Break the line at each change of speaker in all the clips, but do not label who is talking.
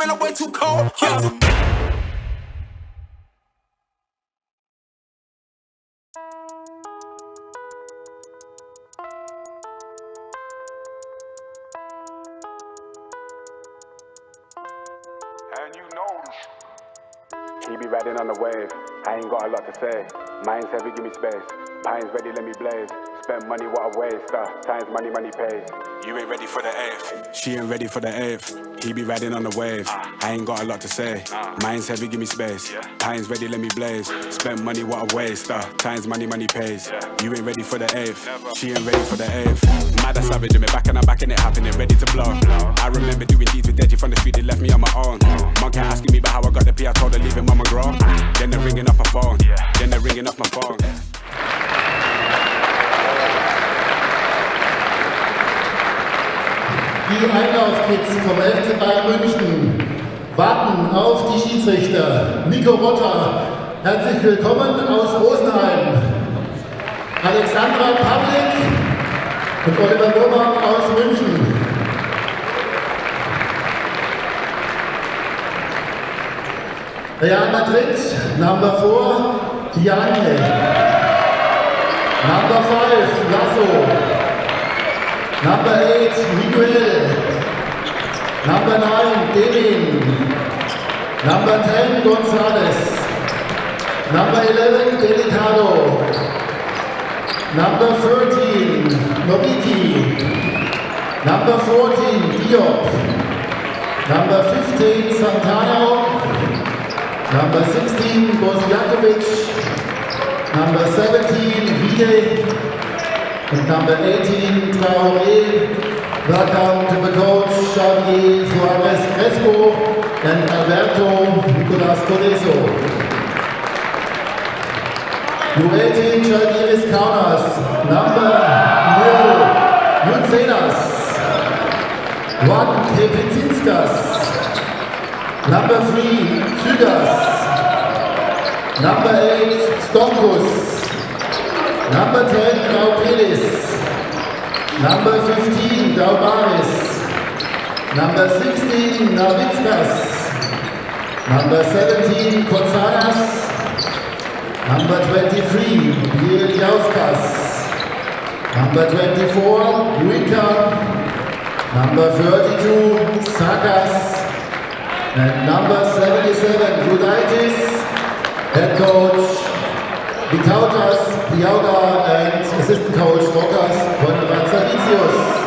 man, I went too cold.
And you know he be riding on the wave. I ain't got a lot to say. Mine's heavy, give me space. Pine's ready, let me blaze. Spend money, what a waste. Time's money, money pays. You ain't ready for the eighth. She ain't ready for the eighth. He be riding on the wave. I ain't got a lot to say. Mine's heavy, give me space. Pine's ready, let me blaze. Spend money, what a waste. Time's money, money pays. You ain't ready for the eighth. She ain't ready for the eighth. Mad a savage, and me back and I'm back and it happening, ready to blow. I remember doing deeds with Deji from the street, they left me on my own. Monkey asking me about how I got the P, I told her leave him mama grow. Then they're ringing off my phone. Then they're ringing off my phone.
Die Einlaufkids vom FC Bayern München warten auf die Schiedsrichter. Nico Rotter, herzlich willkommen aus Rosenheim. Alexandra Pavlik und Oliver Lohmann aus München. Real Madrid, number 4, Diane. Number 5, Lasso. Number 8, Miguel. Number 9, Devin. Number 10, Gonzalez. Number 11, Delicado. Number 13, Noviti. Number 14, Diop. Number 15, Santana. Number 16, Bosjakovic. Number 17, Vide. And number 18, Traoré. Welcome to the coach, Xavier Suarez Crespo and Alberto Nicolas Codeso. U18, Zalgiris Kaunas. Number 0, Jutsenas. 1, Teplicinskas. Number 3, Zygas. Number 8, Stonkus. Number 10, Graupelis. Number 15, Daubaris. Number 16, Navitskas. Number 17, Konsanas. Number 23, Bieljauskas. Number 24, Luika. Number 32, Sakas. And number 77, Rudaitis. Head coach Vitautas, Piauga, and assistant coach Rokas Konradsalicius.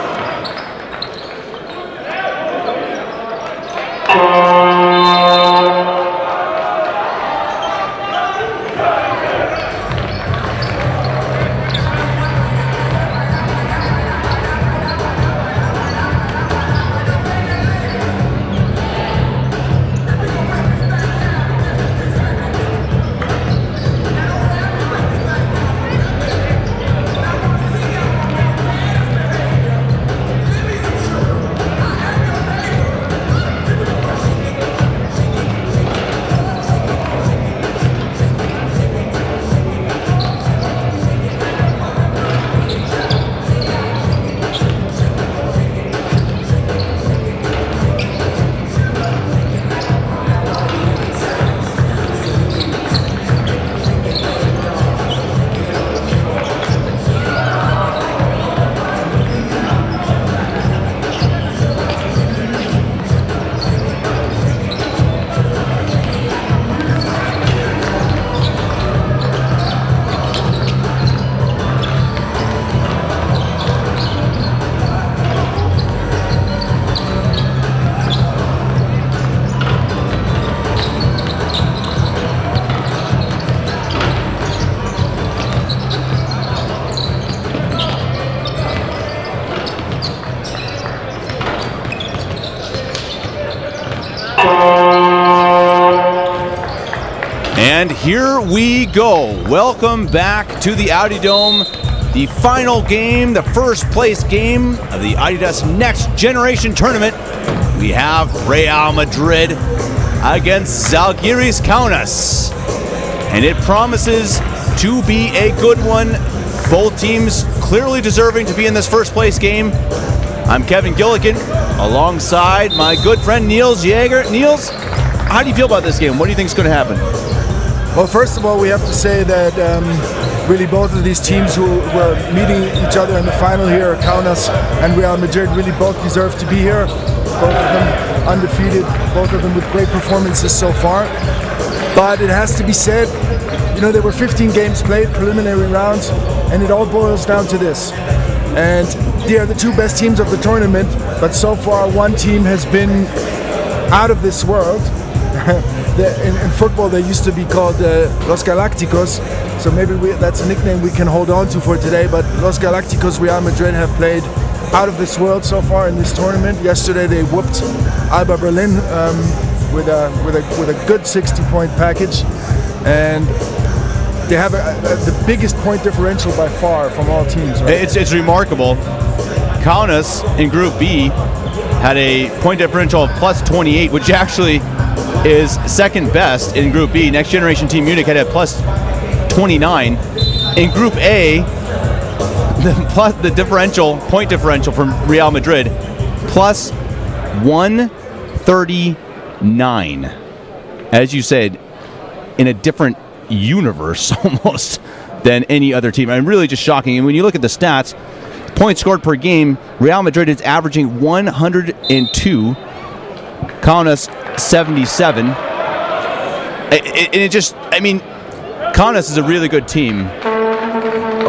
And here we go. Welcome back to the Audi Dome. The final game, the first place game of the Adidas Next Generation Tournament. We have Real Madrid against Zalgiris Kaunas. And it promises to be a good one. Both teams clearly deserving to be in this first place game. I'm Kevin Gilligan, alongside my good friend Niels Jaeger. Niels, how do you feel about this game? What do you think is going to happen?
Well, first of all, we have to say that really both of these teams who were meeting each other in the final here, Kaunas and Real Madrid, really both deserve to be here. Both of them undefeated, both of them with great performances so far. But it has to be said, there were 15 games played, preliminary rounds, and it all boils down to this. And they are the two best teams of the tournament, but so far one team has been out of this world. In football they used to be called Los Galacticos, so maybe that's a nickname we can hold on to for today, but Los Galacticos Real Madrid have played out of this world so far in this tournament. Yesterday they whooped Alba Berlin with a good 60-point package, and they have the biggest point differential by far from all teams. Right?
It's remarkable. Kaunas in Group B had a point differential of plus 28, which actually is second best in Group B. Next Generation Team Munich had a plus 29. In Group A, the point differential from Real Madrid, plus 139. As you said, in a different universe almost than any other team. Really just shocking. And when you look at the stats, points scored per game, Real Madrid is averaging 102, Kaunas 77. Kaunas is a really good team,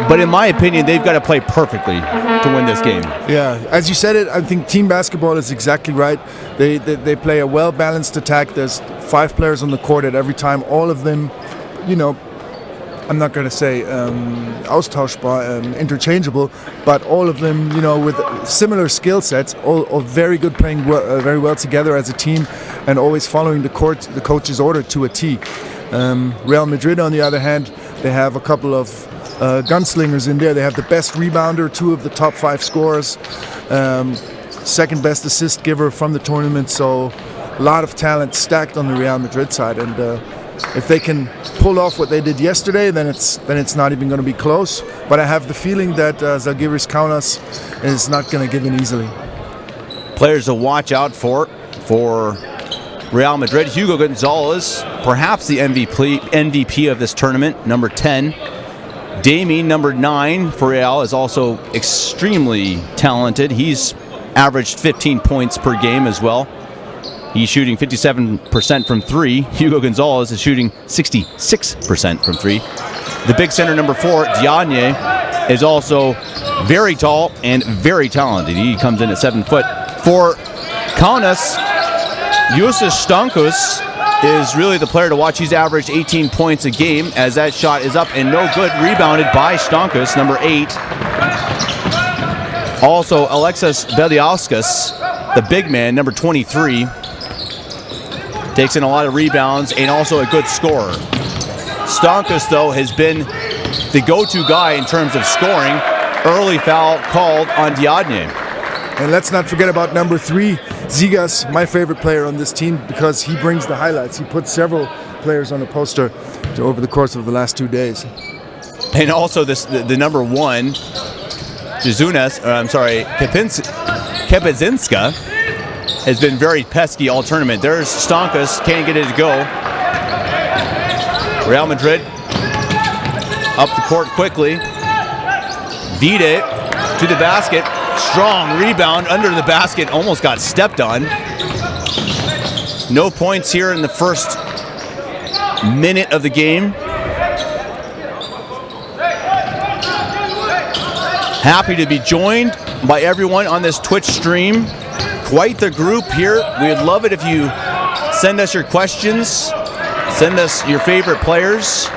but in my opinion, they've got to play perfectly to win this game.
Yeah, as you said it, I think team basketball is exactly right. They play a well-balanced attack. There's 5 players on the court at every time. All of them, I'm not going to say austauschbar, interchangeable, but all of them, with similar skill sets, all very good, playing very well together as a team, and always following the coach's order to a T. Real Madrid, on the other hand, they have a couple of gunslingers in there. They have the best rebounder, 2 of the top 5 scorers, second best assist giver from the tournament. So a lot of talent stacked on the Real Madrid side, and if they can pull off what they did yesterday, then it's not even going to be close. But I have the feeling that Zalgiris Kaunas is not going to give in easily.
Players to watch out for Real Madrid: Hugo Gonzalez, perhaps the MVP of this tournament, number 10. Dami, number 9 for Real, is also extremely talented. He's averaged 15 points per game as well. He's shooting 57% from 3. Hugo Gonzalez is shooting 66% from 3. The big center, number 4, Diagne, is also very tall and very talented. He comes in at 7 foot. For Kaunas, Justus Stankus is really the player to watch. He's averaged 18 points a game as that shot is up and no good. Rebounded by Stankus, number 8. Also, Alexis Beliauskas, the big man, number 23. Takes in a lot of rebounds and also a good scorer. Stankus, though, has been the go-to guy in terms of scoring. Early foul called on Diagne.
And let's not forget about number 3, Zigas, my favorite player on this team, because he brings the highlights. He put several players on the poster over the course of the last 2 days.
And also the number 1, Kepedzinska, has been very pesky all tournament. There's Stankus, can't get it to go. Real Madrid up the court quickly. Vide to the basket. Strong rebound under the basket, almost got stepped on. No points here in the first minute of the game. Happy to be joined by everyone on this Twitch stream. Quite the group here. We would love it if you send us your questions, send us your favorite players.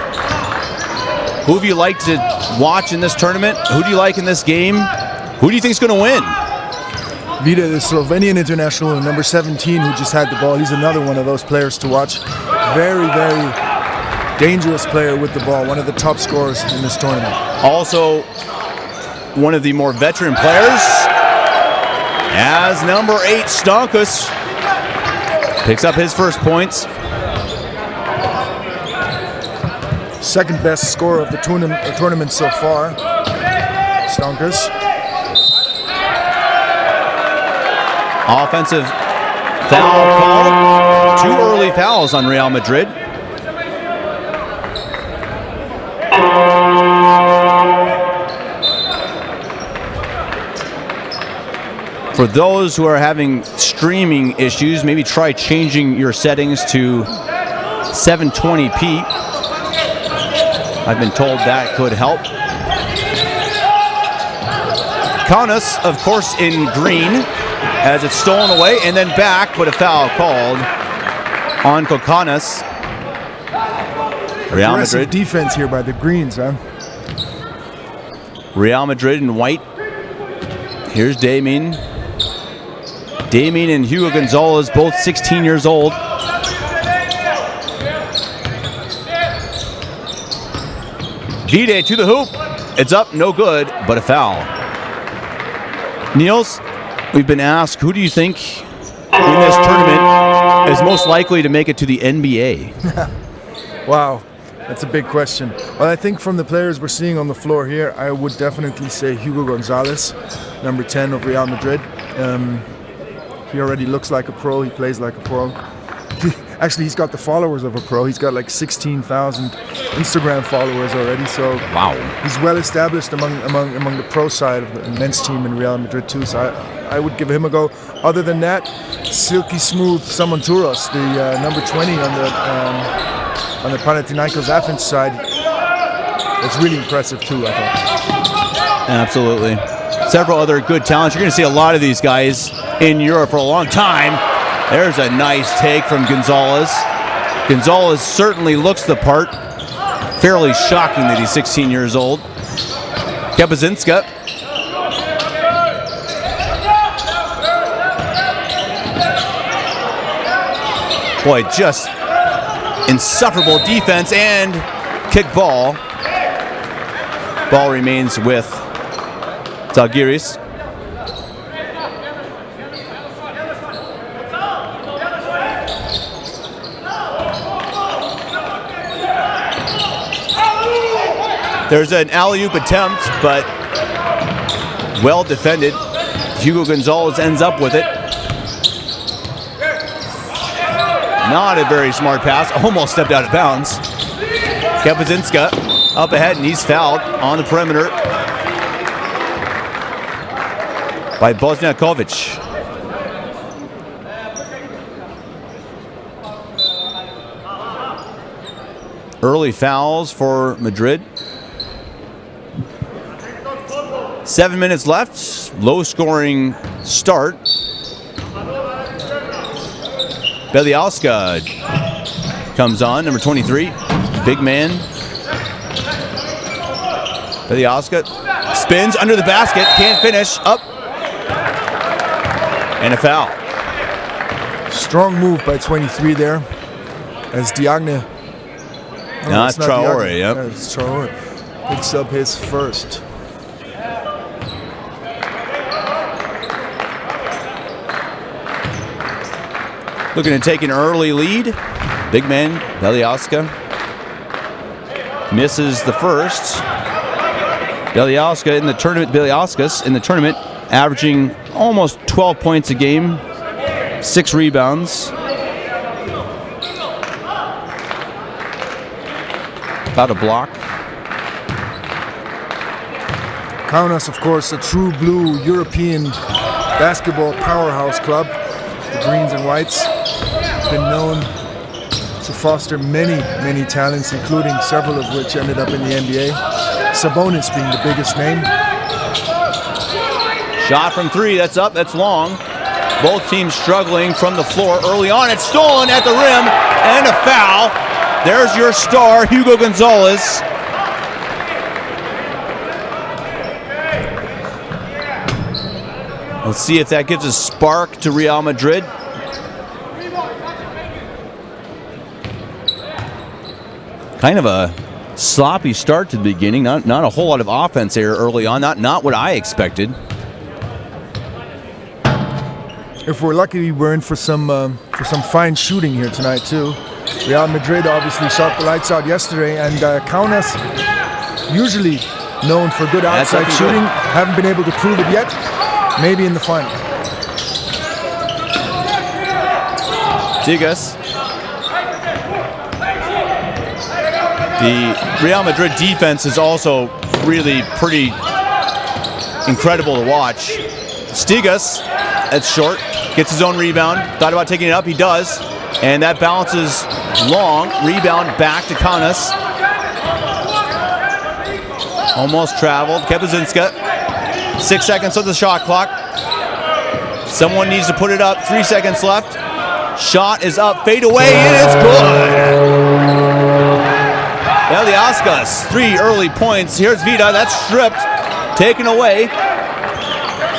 Who have you liked to watch in this tournament? Who do you like in this game? Who do you think is going to win?
Vida, the Slovenian international, number 17, who just had the ball. He's another one of those players to watch. Very, very dangerous player with the ball. One of the top scorers in this tournament.
Also, one of the more veteran players, as number 8, Stankus picks up his first points.
Second best scorer of the tournament so far, Stankus.
Offensive foul called. 2 early fouls on Real Madrid. For those who are having streaming issues, maybe try changing your settings to 720p. I've been told that could help. Kaunas, of course, in green, as it's stolen away and then back, but a foul called on Kaunas. Real Madrid
defense here by the Greens, huh?
Real Madrid in white. Here's Damien. Damien and Hugo Gonzalez, both 16 years old. Vide to the hoop. It's up, no good, but a foul. Niels, we've been asked, who do you think in this tournament is most likely to make it to the NBA?
Wow, that's a big question. Well, I think from the players we're seeing on the floor here, I would definitely say Hugo Gonzalez, number 10 of Real Madrid. He already looks like a pro. He plays like a pro. Actually, he's got the followers of a pro. He's got like 16,000 Instagram followers already. So
wow,
he's well established among the pro side of the men's team in Real Madrid too. So I would give him a go. Other than that, silky smooth Samontouros, the number 20 on the Panathinaikos Athens side. It's really impressive too, I think.
Absolutely. Several other good talents. You're going to see a lot of these guys in Europe for a long time. There's a nice take from Gonzalez. Gonzalez certainly looks the part. Fairly shocking that he's 16 years old. Kapazinska. Boy, just insufferable defense and kick ball. Ball remains with Zalgiris. There's an alley-oop attempt, but well defended. Hugo Gonzalez ends up with it. Not a very smart pass. Almost stepped out of bounds. Kapazinska up ahead, and he's fouled on the perimeter by Bosniakovic. Early fouls for Madrid. 7 minutes left. Low-scoring start. Belialska comes on, number 23. Big man. Belialska spins under the basket. Can't finish. Up. And a foul.
Strong move by 23 there. As Diagne.
No, it's Traore, yep.
Yeah, it's Traore. Picks up his first.
Looking to take an early lead. Big man, Belialska. Misses the first. Belialska in the tournament, Belialskas in the tournament, averaging almost 12 points a game, 6 rebounds. About a block.
Kaunas, of course, a true blue European basketball powerhouse club. The greens and whites have been known to foster many, many talents, including several of which ended up in the NBA. Sabonis being the biggest name.
Shot from 3, that's up, that's long. Both teams struggling from the floor early on. It's stolen at the rim, and a foul. There's your star, Hugo Gonzalez. Let's see if that gives a spark to Real Madrid. Kind of a sloppy start to the beginning. Not a whole lot of offense here early on. Not what I expected.
If we're lucky, we're in for some fine shooting here tonight too. Real Madrid obviously shot the lights out yesterday, and Kaunas, usually known for good outside shooting, haven't been able to prove it yet. Maybe in the final.
Zalgiris. The Real Madrid defense is also really pretty incredible to watch. Zalgiris, that's short, gets his own rebound. Thought about taking it up, he does. And that bounces long. Rebound back to Kaunas. Almost traveled. Kepazinska. 6 seconds on the shot clock. Someone needs to put it up. 3 seconds left. Shot is up. Fade away, and it's good. Veliauskas, 3 early points. Here's Vida. That's stripped. Taken away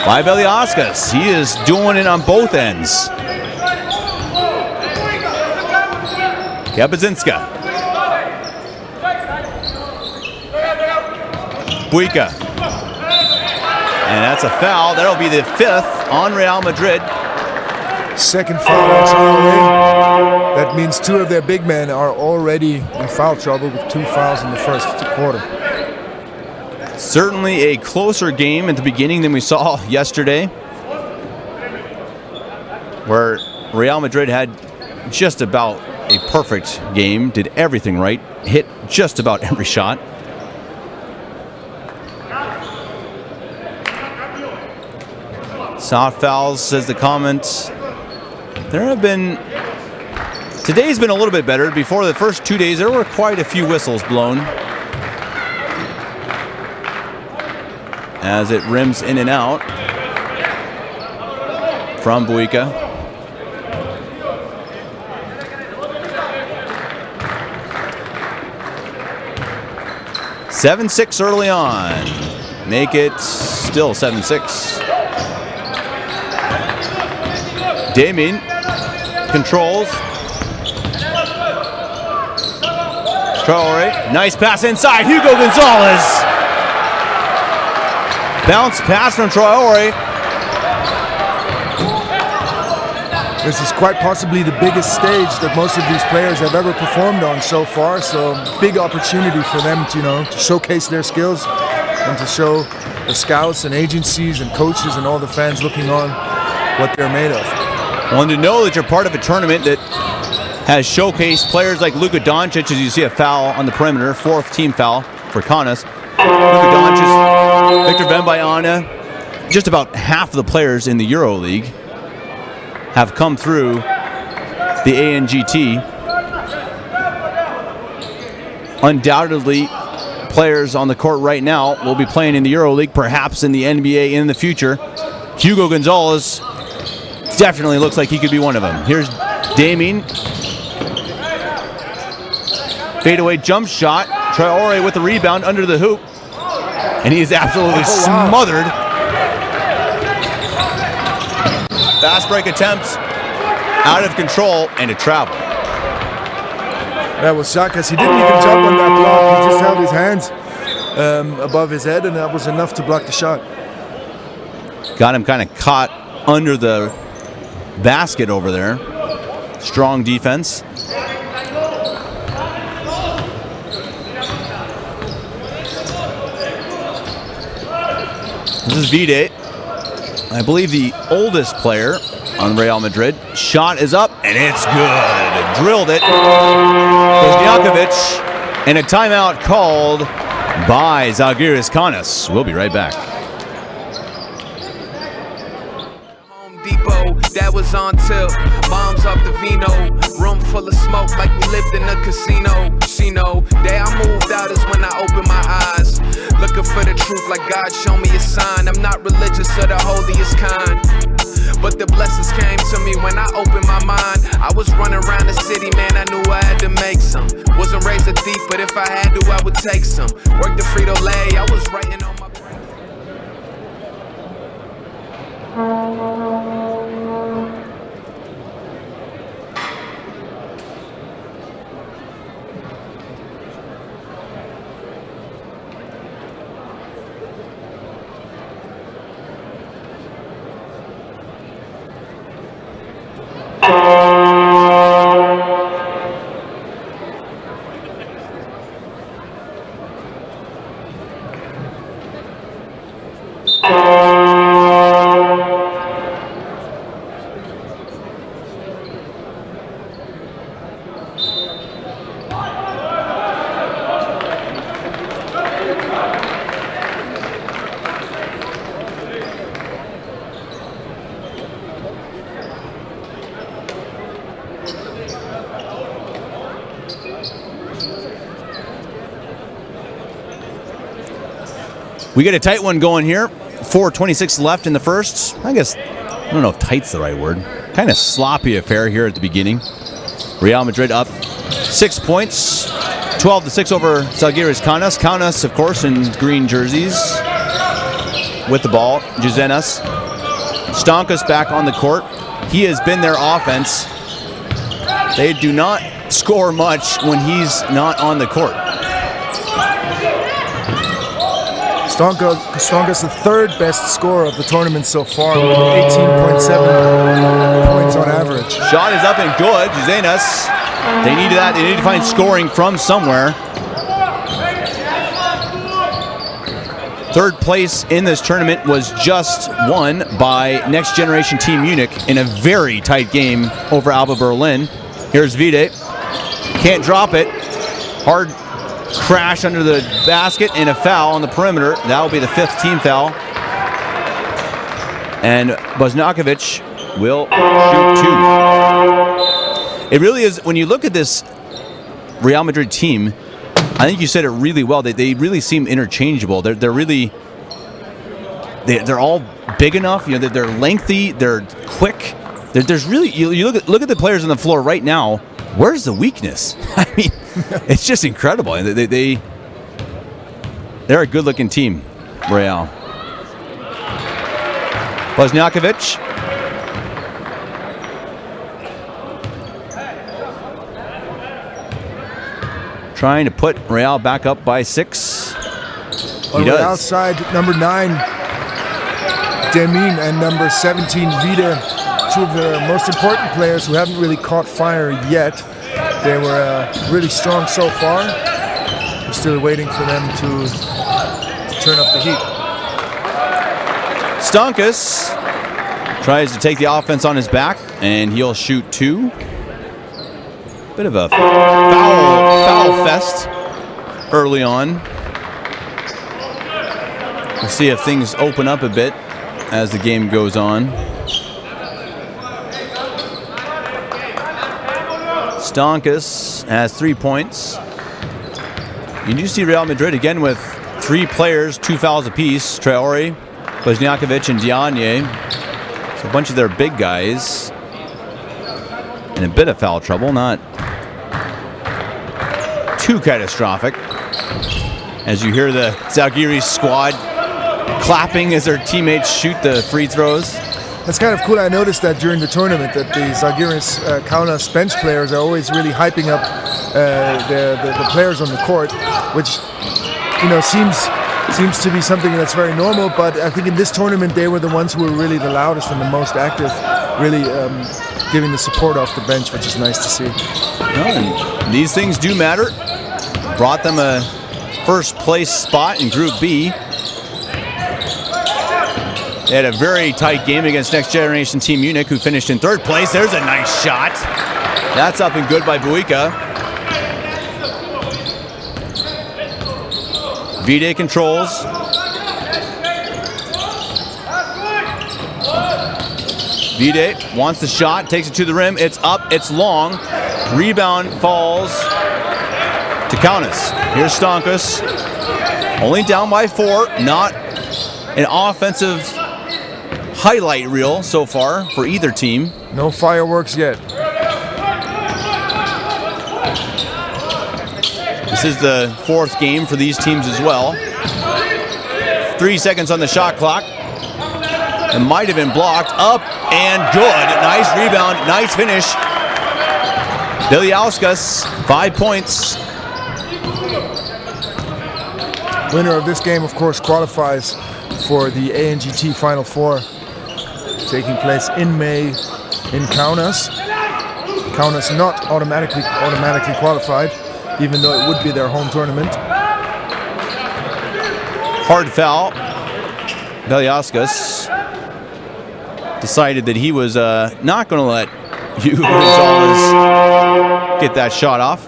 by Veliauskas. He is doing it on both ends. Kepazinska. Buika. And that's a foul. That'll be the 5th on Real Madrid.
Second foul on Traore. That means 2 of their big men are already in foul trouble with 2 fouls in the first quarter.
Certainly a closer game at the beginning than we saw yesterday, where Real Madrid had just about a perfect game, did everything right, hit just about every shot. Soft fouls, says the comment. There have been, today's been a little bit better. Before the first 2 days, there were quite a few whistles blown as it rims in and out from Buika. 7-6 early on. Make it still 7-6. Damien controls. Traore, nice pass inside. Hugo Gonzalez. Bounce pass from Traore.
This is quite possibly the biggest stage that most of these players have ever performed on so far. So big opportunity for them to, to showcase their skills and to show the scouts and agencies and coaches and all the fans looking on what they're made of.
Well, and to know that you're part of a tournament that has showcased players like Luka Doncic, as you see a foul on the perimeter, 4th team foul for Kaunas. Luka Doncic, Victor Wembanyama, just about half of the players in the EuroLeague have come through the ANGT. Undoubtedly, players on the court right now will be playing in the EuroLeague, perhaps in the NBA in the future. Hugo Gonzalez definitely looks like he could be one of them. Here's Damien. Fadeaway jump shot. Traore with the rebound under the hoop. And he is absolutely smothered. Fast break attempts, out of control, and a travel.
That was Sakas. He didn't even jump on that block. He just held his hands above his head, and that was enough to block the shot.
Got him kind of caught under the basket over there. Strong defense. This is Vide, I believe the oldest player on Real Madrid. Shot is up, and it's good. Drilled it. Kuzniakovic, and a timeout called by Zalgiris Kaunas. We'll be right back.
That was on tilt, bombs off the vino, room full of smoke like we lived in a casino. She know, day I moved out is when I opened my eyes, looking for the truth like God show me a sign. I'm not religious or the holiest kind, but the blessings came to me when I opened my mind. I was running around the city, man, I knew I had to make some. Wasn't raised a thief, but if I had to, I would take some. Worked the Frito-Lay, I was writing on my brain.
We get a tight one going here. 4:26 left in the first. I don't know if tight's the right word. Kind of sloppy affair here at the beginning. Real Madrid up 6 points. 12-6 over Zalgiris Kaunas. Kaunas, of course, in green jerseys. With the ball, Juzenas. Stankus back on the court. He has been their offense. They do not score much when he's not on the court.
Stankus, the third best scorer of the tournament so far, with 18.7 points on average.
Shot is up and good. Juzenas. They need that. They need to find scoring from somewhere. Third place in this tournament was just won by Next Generation Team Munich in a very tight game over Alba Berlin. Here's Vide. Can't drop it. Hard crash under the basket and a foul on the perimeter. That will be the 5th team foul. And Bosnakovic will shoot 2. It really is, when you look at this Real Madrid team, I think you said it really well. They really seem interchangeable. They're really, they're all big enough. You know, they're lengthy. They're quick. There's really, you look at the players on the floor right now. Where's the weakness? I mean, it's just incredible. They're a good-looking team, Real. Bosnakovic. Trying to put Real back up by 6.
On the outside, number 9, Demin, and number 17, Vide, two of the most important players who haven't really caught fire yet. They were really strong so far. We're still waiting for them to turn up the heat.
Stankus tries to take the offense on his back, and he'll shoot 2. Bit of a foul fest early on. We'll see if things open up a bit as the game goes on. Stankus has 3 points. You do see Real Madrid again with 3 players, 2 fouls apiece. Traore, Bosnakovic, and Diagne. So a bunch of their big guys in a bit of foul trouble, not too catastrophic. As you hear the Zalgiris squad clapping as their teammates shoot the free throws.
That's kind of cool. I noticed that during the tournament that the Zalgiris Kaunas bench players are always really hyping up the players on the court, which, you know, seems to be something that's very normal. But I think in this tournament they were the ones who were really the loudest and the most active, really giving the support off the bench, which is nice to see.
And these things do matter. Brought them a first place spot in Group B. They had a very tight game against Next Generation Team Munich, who finished in 3rd place. There's a nice shot. That's up and good by Buika. Vide controls. Vide wants the shot, takes it to the rim. It's up, it's long. Rebound falls to Kaunas. Here's Stankus. Only down by 4. Not an offensive highlight reel so far for either team.
No fireworks yet.
This is the 4th game for these teams as well. 3 seconds on the shot clock. It might have been blocked. Up and good. Nice rebound. Nice finish. Biliauskas, 5 points.
Winner of this game, of course, qualifies for the ANGT Final Four, taking place in May in Kaunas. Kaunas not automatically qualified, even though it would be their home tournament.
Hard foul. Biliauskas decided that he was not going to let Hugo Gonzalez get that shot off.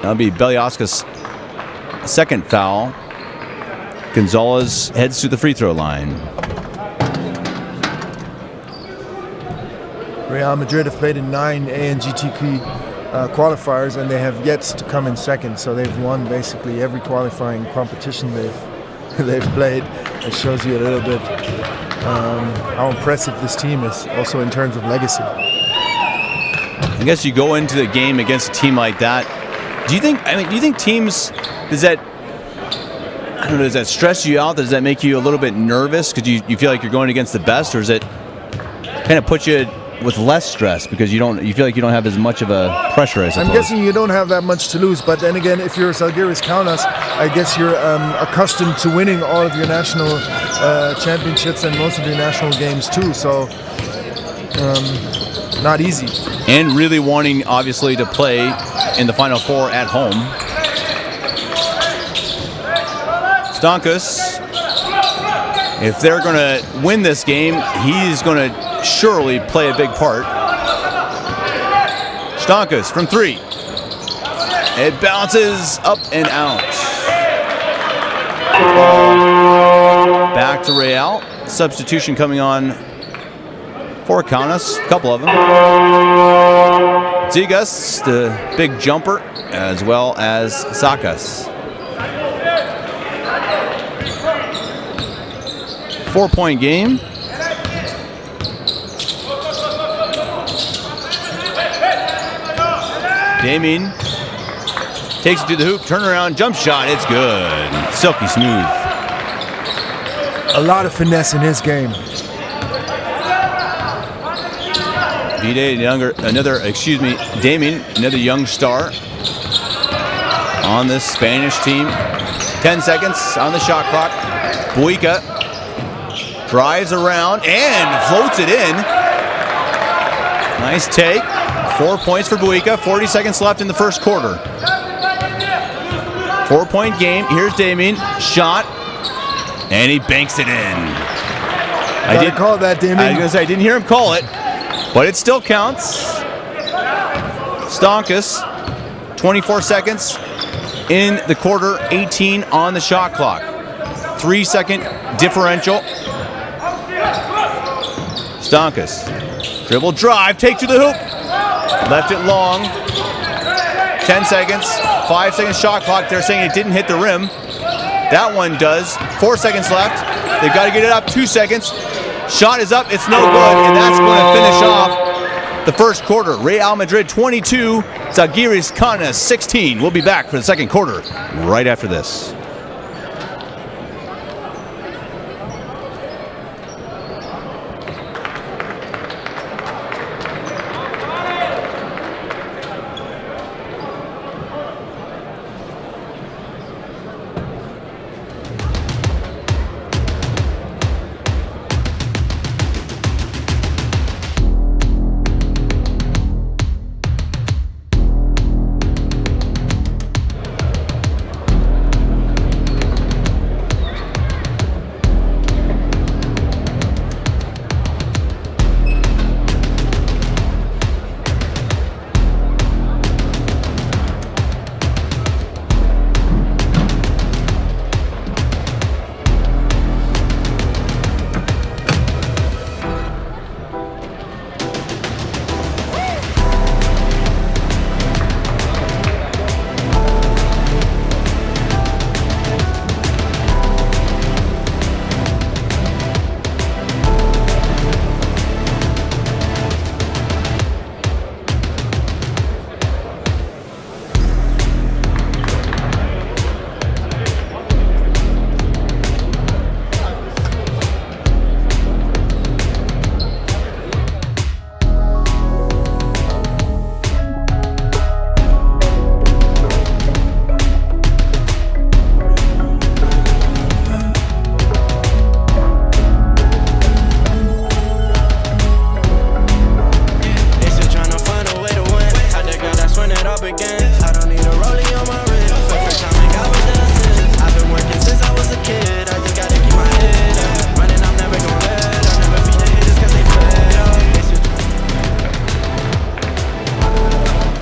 That'll be Biliauskas' 2nd foul. Gonzalez heads to the free throw line.
Real Madrid have played in 9 ANGT qualifiers, and they have yet to come in second. So they've won basically every qualifying competition they've they've played. It shows you a little bit how impressive this team is, also in terms of legacy.
I guess you go into the game against a team like that. Do you think teams, does that stress you out? Does that make you a little bit nervous because you feel like you're going against the best, or does it kind of put you with less stress because you feel like you don't have as much of a pressure, I suppose?
I'm guessing you don't have that much to lose, but then again, if you're Zalgiris Kaunas, I guess you're accustomed to winning all of your national championships and most of your national games too, so not easy.
And really wanting, obviously, to play in the Final Four at home. Stankus, if they're going to win this game, he's going to surely play a big part. Stankus from 3. It bounces up and out. Back to Real. Substitution coming on for Kaunas, a couple of them. Zigas, the big jumper, as well as Sakas. 4-point game. Damien takes it to the hoop, turnaround, jump shot, it's good. Silky smooth.
A lot of finesse in his game.
Damien, another young star on this Spanish team. 10 seconds on the shot clock. Buica drives around and floats it in. Nice take. 4 points for Buica. 40 seconds left in the first quarter. 4-point game. Here's Damien. Shot. And he banks it in.
I did call that, Damien.
I was going to say, I didn't hear him call it, but it still counts. Stankus, 24 seconds in the quarter, 18 on the shot clock. 3-second differential. Stankus, dribble drive, take to the hoop. Left it long. 10 seconds, 5 seconds shot clock. They're saying it didn't hit the rim. That one does. 4 seconds left. They've got to get it up. 2 seconds. Shot is up. It's no good, and that's going to finish off the first quarter. Real Madrid 22, Zalgiris Kaunas 16. We'll be back for the second quarter right after this.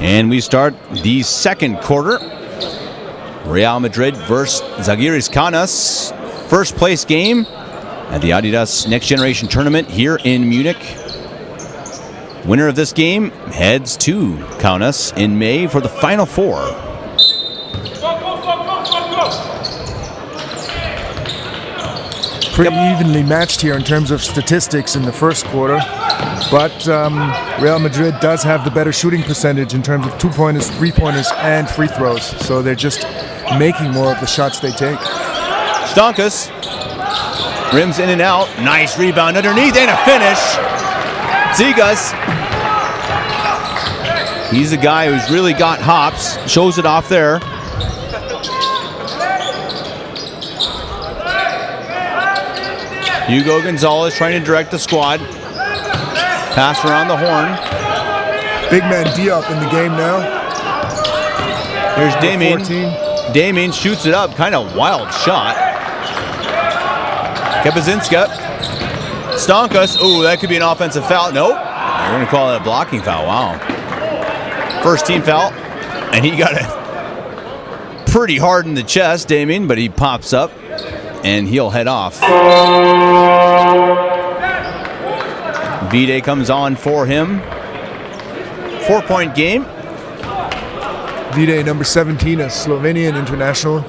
And we start the second quarter. Real Madrid versus Zalgiris Kaunas. First place game at the Adidas Next Generation Tournament here in Munich. Winner of this game heads to Kaunas in May for the Final Four.
pretty evenly matched here in terms of statistics in the first quarter. But Real Madrid does have the better shooting percentage in terms of 2-pointers, 3-pointers, and free throws. So they're just making more of the shots they take.
Stankus rims in and out. Nice rebound underneath and a finish. Zigas. He's a guy who's really got hops. Shows it off there. Hugo Gonzalez trying to direct the squad. Pass around the horn.
Big man Diop in the game now.
Here's Damien. Damien shoots it up. Kind of wild shot. Kepazinska. Stankus. Oh, that could be an offensive foul. Nope. They're going to call that a blocking foul. Wow. First team foul. And he got it pretty hard in the chest, Damien, but he pops up and he'll head off. Vide comes on for him. 4-point game.
Vide, number 17, a Slovenian international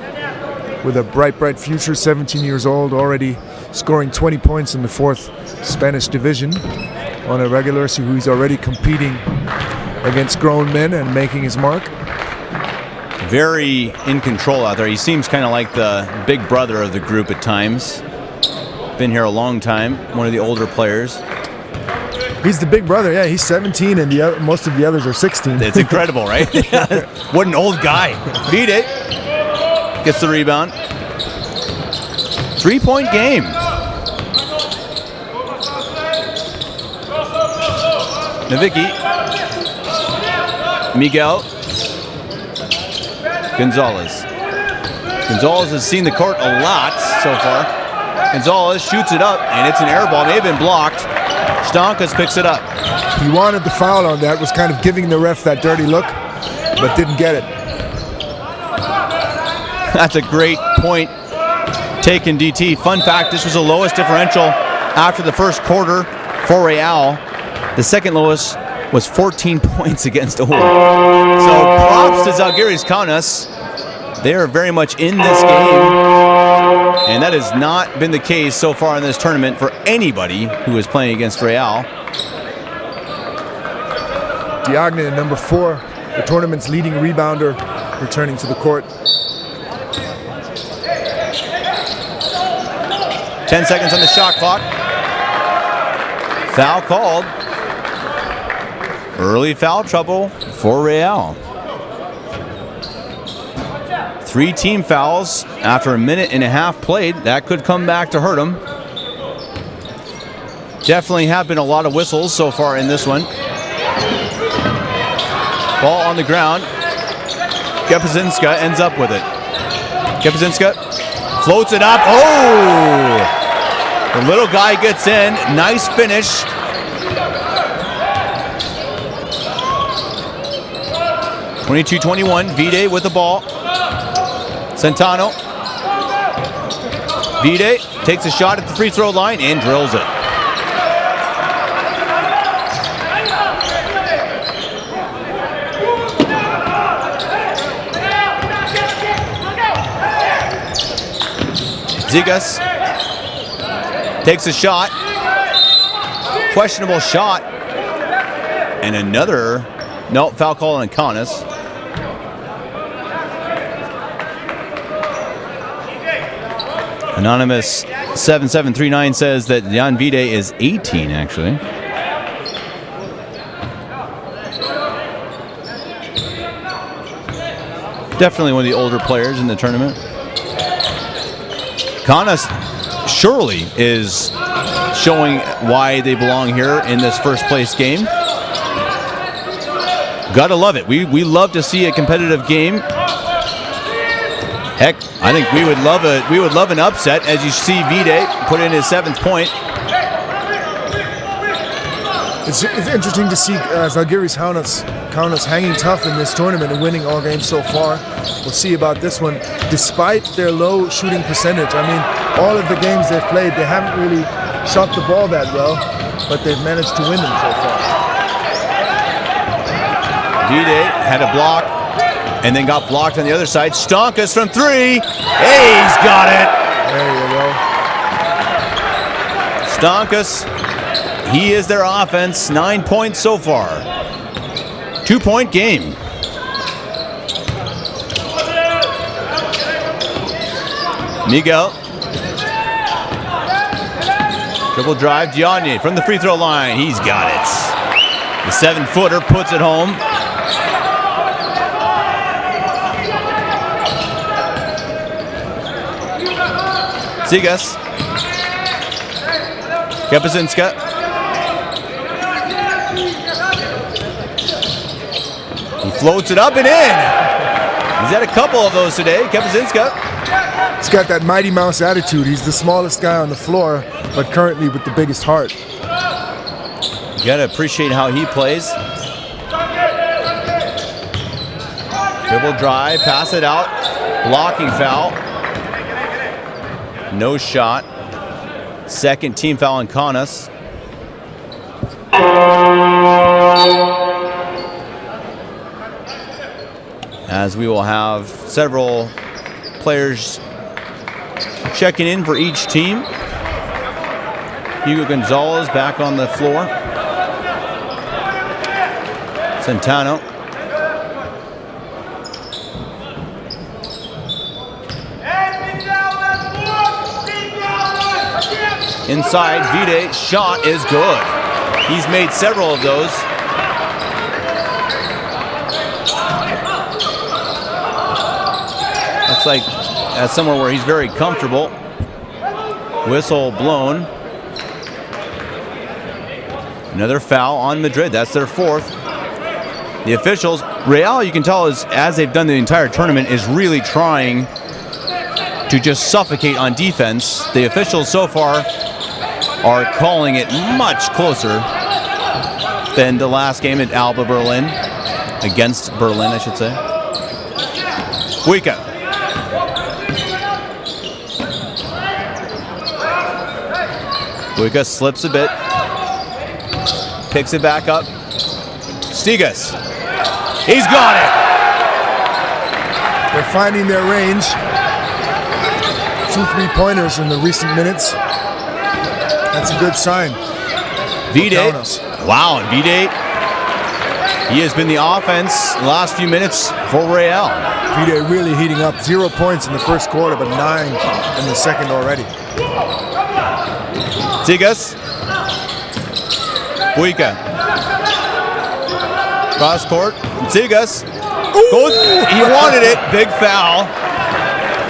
with a bright, bright future, 17 years old, already scoring 20 points in the 4th Spanish division on a regular, so he's already competing against grown men and making his mark.
Very in control out there. He seems kind of like the big brother of the group at times. Been here a long time, one of the older players.
He's the big brother, yeah. He's 17 and most of the others are 16.
It's incredible, right? What an old guy. Beat it. Gets the rebound. 3-point game. Navicki. Miguel. Gonzalez. Gonzalez has seen the court a lot so far. Gonzalez shoots it up, and it's an air ball. May have been blocked. Stankus picks it up.
He wanted the foul on that, was kind of giving the ref that dirty look, but didn't get it.
That's a great point taken, DT. Fun fact, this was the lowest differential after the first quarter for Real. The second lowest was 14 points against Audi. So props to Zalgiris Kaunas. They are very much in this game, and that has not been the case so far in this tournament for anybody who is playing against Real.
Diagne, number 4, the tournament's leading rebounder, returning to the court.
10 seconds on the shot clock. Foul called. Early foul trouble for Real. 3 team fouls after a minute and a half played. That could come back to hurt them. Definitely have been a lot of whistles so far in this one. Ball on the ground. Kepazinska ends up with it. Kepazinska floats it up. Oh! The little guy gets in. Nice finish. (22-21). Vide with the ball. Centano. Vide takes a shot at the free throw line and drills it. Zigas takes a shot. Questionable shot. And another, no, foul call on Kaunas. Anonymous 7739 says that Jan Vide is 18, actually. Definitely one of the older players in the tournament. Kaunas surely is showing why they belong here in this first place game. Gotta love it. We love to see a competitive game. Heck, I think we would love an upset as you see Vide put in his 7th point.
It's interesting to see Zalgiris Kaunas hanging tough in this tournament and winning all games so far. We'll see about this one. Despite their low shooting percentage, I mean, all of the games they've played, they haven't really shot the ball that well, but they've managed to win them so far.
Vide had a block and then got blocked on the other side. Stankus from 3. Hey, he's got it.
There you go.
Stankus, he is their offense. 9 points so far. 2-point game. Miguel. Dribble drive, Gianni from the free throw line. He's got it. The 7-footer puts it home. Zigas. Kepazinska. He floats it up and in. He's had a couple of those today. Kepazinska.
He's got that Mighty Mouse attitude. He's the smallest guy on the floor, but currently with the biggest heart.
You gotta appreciate how he plays. Dribble drive, pass it out. Blocking foul. No shot. Second team foul on Kaunas. As we will have several players checking in for each team. Hugo Gonzalez back on the floor. Centeno. Inside, Vide, shot is good. He's made several of those. Looks like that's somewhere where he's very comfortable. Whistle blown. Another foul on Madrid. That's their fourth. The officials, Real, you can tell, is, as they've done the entire tournament, is really trying to just suffocate on defense. The officials so far are calling it much closer than the last game at Alba Berlin. Against Berlin, I should say. Wika. Wika slips a bit. Picks it back up. Stigas. He's got it.
They're finding their range. 2 3-pointers in the recent minutes. That's a good sign.
Vide. Wow, and Vide, he has been the offense the last few minutes for Real.
Vide really heating up. 0 points in the first quarter, but 9 in the second already.
Zigas. Buika. Cross court. Zigas. Goes. He wanted it. Big foul.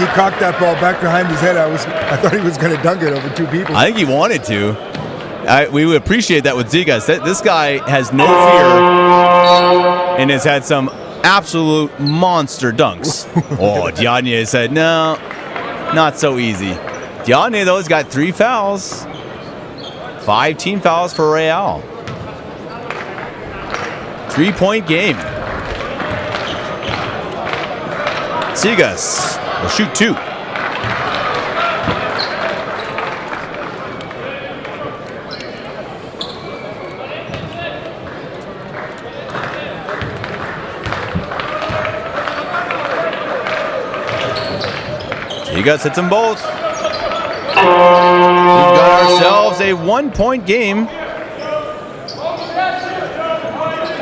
He cocked that ball back behind his head. I thought he was going to dunk it over 2 people.
I think he wanted to. We would appreciate that with Zigas. This guy has no fear and has had some absolute monster dunks. Oh, Diagne said, no, not so easy. Diagne, though, has got 3 fouls. 5 team fouls for Real. 3-point game. Zigas will shoot 2. Zigas hits them both. We've got ourselves a 1-point game.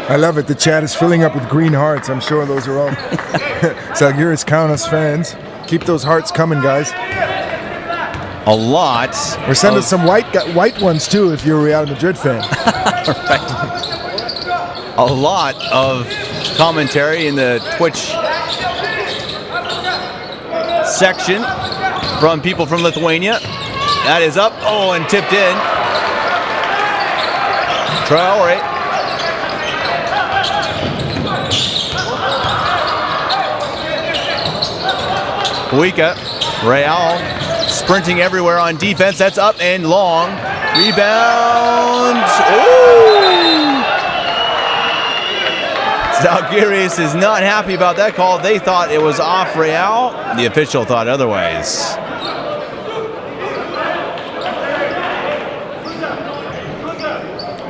I love it. The chat is filling up with green hearts. I'm sure those are all Zalgiris Kaunas fans. Keep those hearts coming, guys.
A lot.
Or send us some white ones, too, if you're a Real Madrid fan.
Right. A lot of commentary in the Twitch section from people from Lithuania. That is up. Oh, and tipped in. Traore. Buika. Real sprinting everywhere on defense. That's up and long. Rebound. Ooh! Zalgiris is not happy about that call. They thought it was off Real. The official thought otherwise.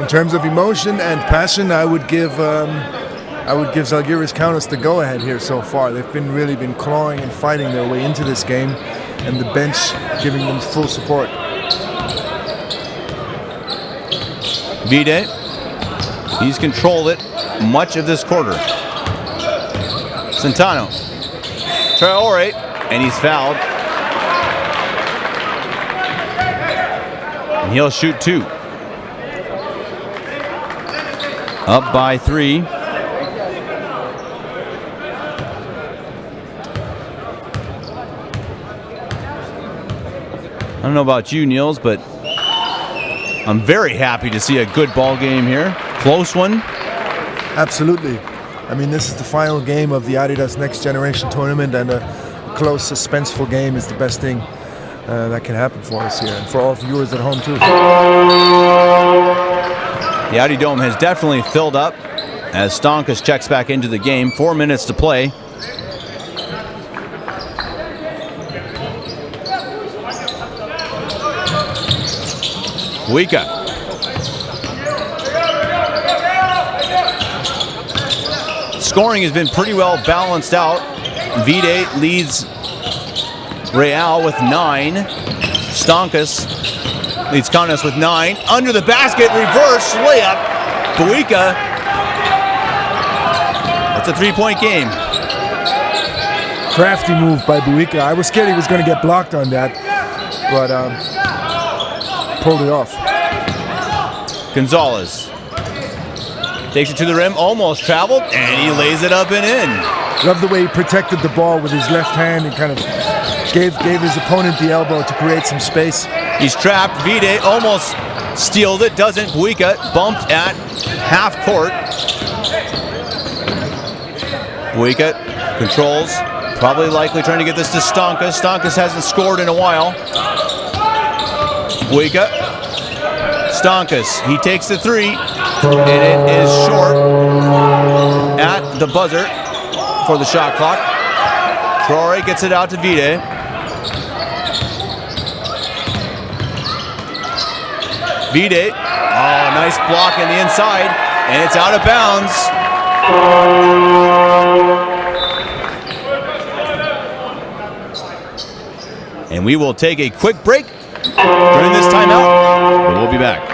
In terms of emotion and passion, I would give Zalgiris Kaunas the go-ahead here so far. They've really been clawing and fighting their way into this game, and the bench giving them full support.
Vide. He's controlled it much of this quarter. Centeno. Traore. And he's fouled. And he'll shoot 2. Up by 3. I don't know about you, Niels, but I'm very happy to see a good ball game here. Close one.
Absolutely. I mean, this is the final game of the Adidas Next Generation tournament, and a close, suspenseful game is the best thing that can happen for us here, and for all viewers at home too.
The Audi Dome has definitely filled up as Stonkus checks back into the game. 4 minutes to play. Buika. Scoring has been pretty well balanced out. Vide leads Real with 9. Stonkus leads Kaunas with 9. Under the basket, reverse layup. Buika. That's a 3-point game.
Crafty move by Buika. I was scared he was going to get blocked on that, but pulled it off.
Gonzalez takes it to the rim, almost traveled, and he lays it up and in.
Love the way he protected the ball with his left hand and kind of gave his opponent the elbow to create some space.
He's trapped. Vide almost steals it, doesn't. Buika bumped at half court. Buika controls, probably likely trying to get this to Stonkus. Stonkus hasn't scored in a while. Buika. Stonkus, he takes the 3, and it is short at the buzzer for the shot clock. Traore gets it out to Vide. Vide, oh, nice block in the inside, and it's out of bounds. And we will take a quick break during this timeout, but we'll be back.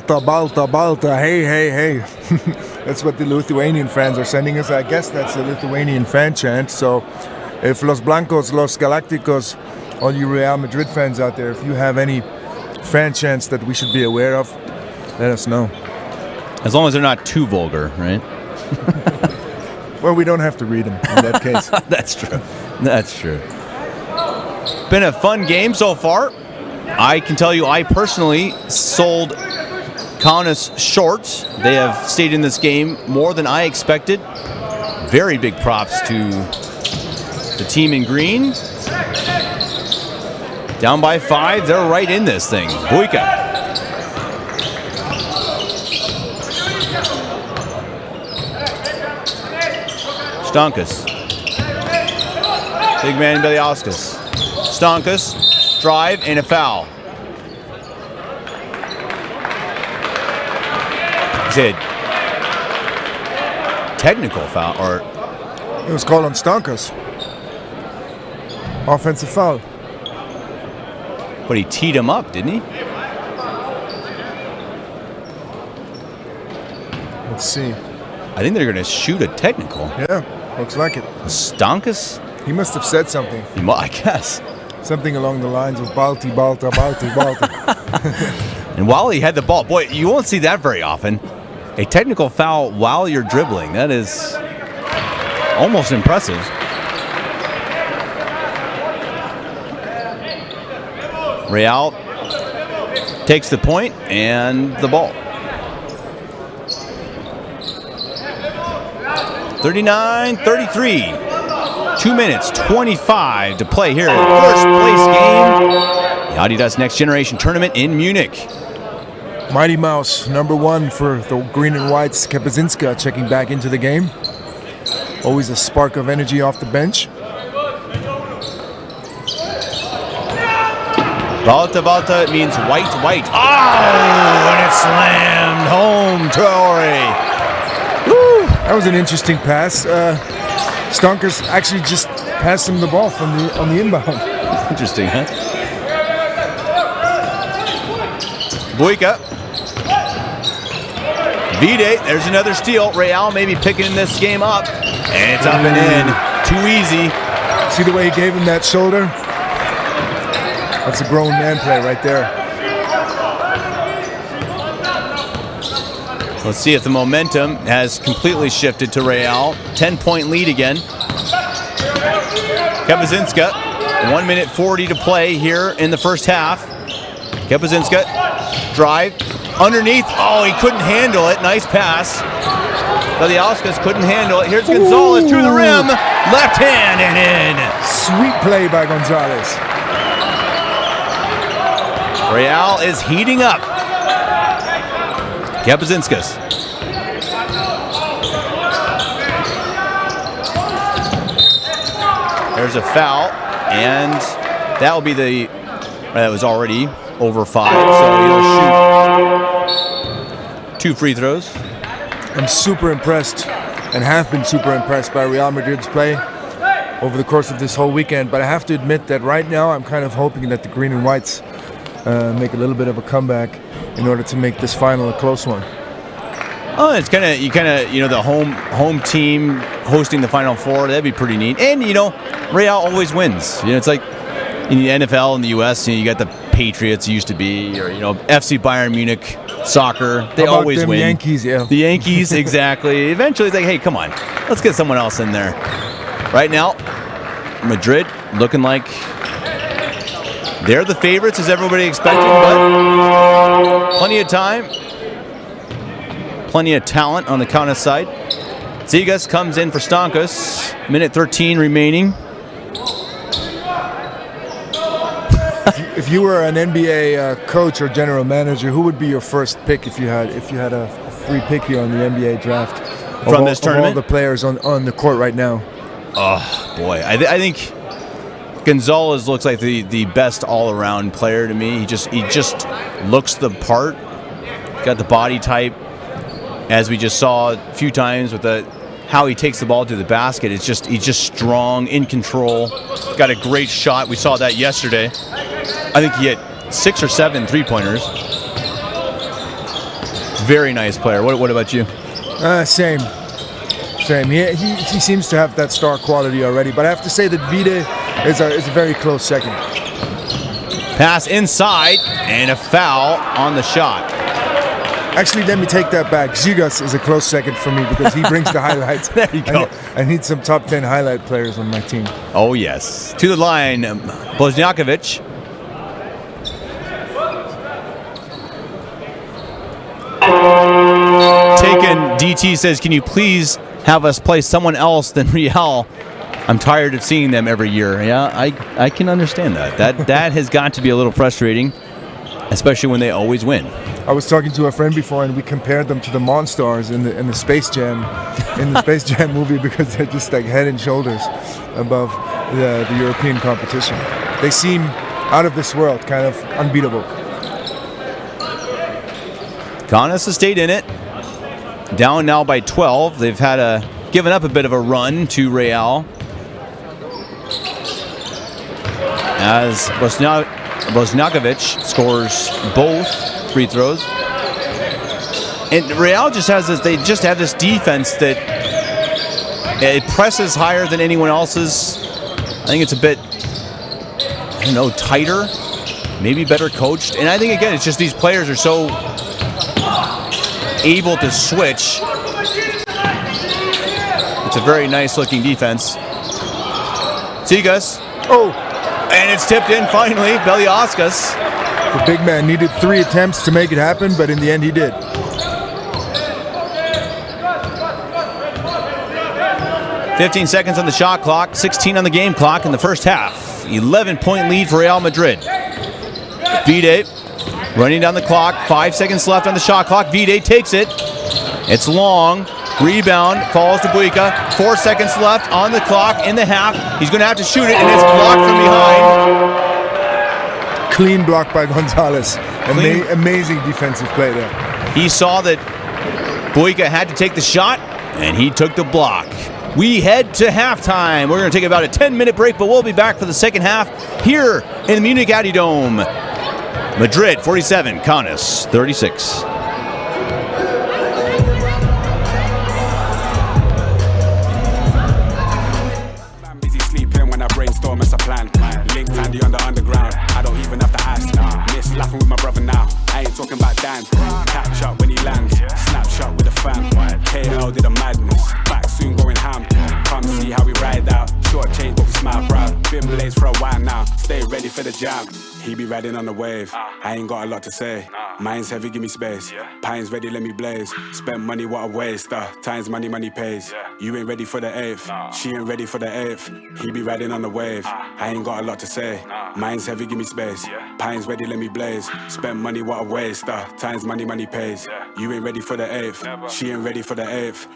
Balta, hey. That's what the Lithuanian fans are sending us. I guess that's a Lithuanian fan chant. So if Los Blancos, Los Galacticos, all you Real Madrid fans out there, if you have any fan chants that we should be aware of, let us know.
As long as they're not too vulgar, right?
Well, we don't have to read them in that case.
That's true. That's true. Been a fun game so far. I can tell you I personally sold Kaunas short. They have stayed in this game more than I expected. Very big props to the team in green. Down by 5, they're right in this thing. Buika. Stonkus. Big man Beliauskas. Stonkus, drive, and a foul. Technical foul, or
it was called on Stonkus. Offensive foul.
But he teed him up, didn't he?
Let's see.
I think they're going to shoot a technical.
Yeah, looks like it.
Stonkus?
He must have said something.
I guess.
Something along the lines of Balti, Balta, Balti, Balta.
And while he had the ball, boy, you won't see that very often. A technical foul while you're dribbling. That is almost impressive. Real takes the point and the ball. 39-33. 2 minutes, 25 to play here in the first place game. The Adidas Next Generation Tournament in Munich.
Mighty Mouse, number 1 for the green and whites, Kapazinska checking back into the game. Always a spark of energy off the bench.
Balta Balta means white, white. Oh, and it slammed home, Traore. Woo.
That was an interesting pass. Stonkers actually just passed him the ball on the inbound.
Interesting, huh? Buika. Vide, there's another steal. Real maybe picking this game up. And it's up and in. Too easy.
See the way he gave him that shoulder? That's a grown man play right there.
Let's see if the momentum has completely shifted to Real. 10-point lead again. Kapazinska, 1 minute 40 to play here in the first half. Kapazinska, drive, underneath. Oh, he couldn't handle it. Nice pass. Galiauskas couldn't handle it. Here's Gonzalez to the rim. Left hand and in.
Sweet play by Gonzalez.
Real is heating up. Kapazinskas. There's a foul, and that will be that was already over 5, so he'll shoot 2 free throws.
I'm super impressed and have been super impressed by Real Madrid's play over the course of this whole weekend, but I have to admit that right now I'm kind of hoping that the green and whites make a little bit of a comeback in order to make this final a close one.
Oh, it's kind of the home team hosting the Final Four. That'd be pretty neat. And Real always wins. It's like in the NFL in the U.S. You got the Patriots used to be, or FC Bayern Munich soccer. They always win.
Yankees, yeah.
The Yankees, exactly. Eventually, it's like, hey, come on, let's get someone else in there. Right now, Madrid looking like they're the favorites, as everybody expected, but plenty of time. Plenty of talent on the Kaunas side. Zigas comes in for Stankus. Minute 13 remaining.
If you were an NBA coach or general manager, who would be your first pick if you had a free pick here on the NBA draft
from this tournament?
Of all the players on the court right now.
Oh boy, I think Gonzalez looks like the best all-around player to me. He just looks the part. Got the body type. As we just saw a few times with how he takes the ball to the basket, he's just strong, in control. Got a great shot. We saw that yesterday. I think he had 6 or 7 3-pointers. Very nice player. What about you?
Same. He seems to have that star quality already, but I have to say that Vide is a very close second.
Pass inside and a foul on the shot.
Actually, let me take that back. Zigas is a close second for me because he brings the highlights.
There you go.
I need some top 10 highlight players on my team.
Oh, yes. To the line, Bosniakovic. Taken, DT says, can you please have us play someone else than Real? I'm tired of seeing them every year. Yeah, I can understand that. That has got to be a little frustrating, especially when they always win.
I was talking to a friend before, and we compared them to the Monstars in the Space Jam movie because they're just like head and shoulders above the European competition. They seem out of this world, kind of unbeatable.
Kaunas has stayed in it. Down now by 12. They've given up a bit of a run to Real. As Bosniakovic scores both free throws. And Real just has this, they just have this defense that it presses higher than anyone else's. I think it's a bit don't know, tighter, maybe better coached. And I think, again, it's just these players are so able to switch. It's a very nice looking defense. Tsigas.
Oh,
And it's tipped in finally, Beliauskas.
the big man needed 3 attempts to make it happen, but in the end he did.
15 seconds on the shot clock, 16 on the game clock in the first half. 11-point lead for Real Madrid. Vide running down the clock, 5 seconds left on the shot clock. Vide takes it. It's long. Rebound falls to Buika. 4 seconds left on the clock in the half. He's going to have to shoot it, and it's blocked from behind.
Clean block by Gonzalez. Amazing defensive play there.
He saw that Buika had to take the shot, and he took the block. We head to halftime. We're going to take about a 10-minute break, but we'll be back for the second half here in the Munich Audi Dome. Madrid 47, Kaunas 36.
I'm busy sleeping when I brainstorm as a plan. Linked handy on the underground. I don't even have to ask. Miss laughing with my brother now. I ain't talking about Dan. Catch up when he lands. Snapshot with the fam. KL did a madness. Back soon going ham. Come see how we ride out. Short change but we smile proud. Been blazed for a while now. Stay ready for the jam. He be riding on the wave. I ain't got a lot to say. Mine's heavy, give me space. Pine's ready, let me blaze. Spend money, what a waste. Times money, money pays. You ain't ready for the 8th. She ain't ready for the 8th. He be riding on the wave. I ain't got a lot to say. Mine's heavy, give me space. Pine's ready, let me blaze. Spend money, what a waste. Times money, money pays. You ain't ready for the 8th. She ain't ready for the 8th.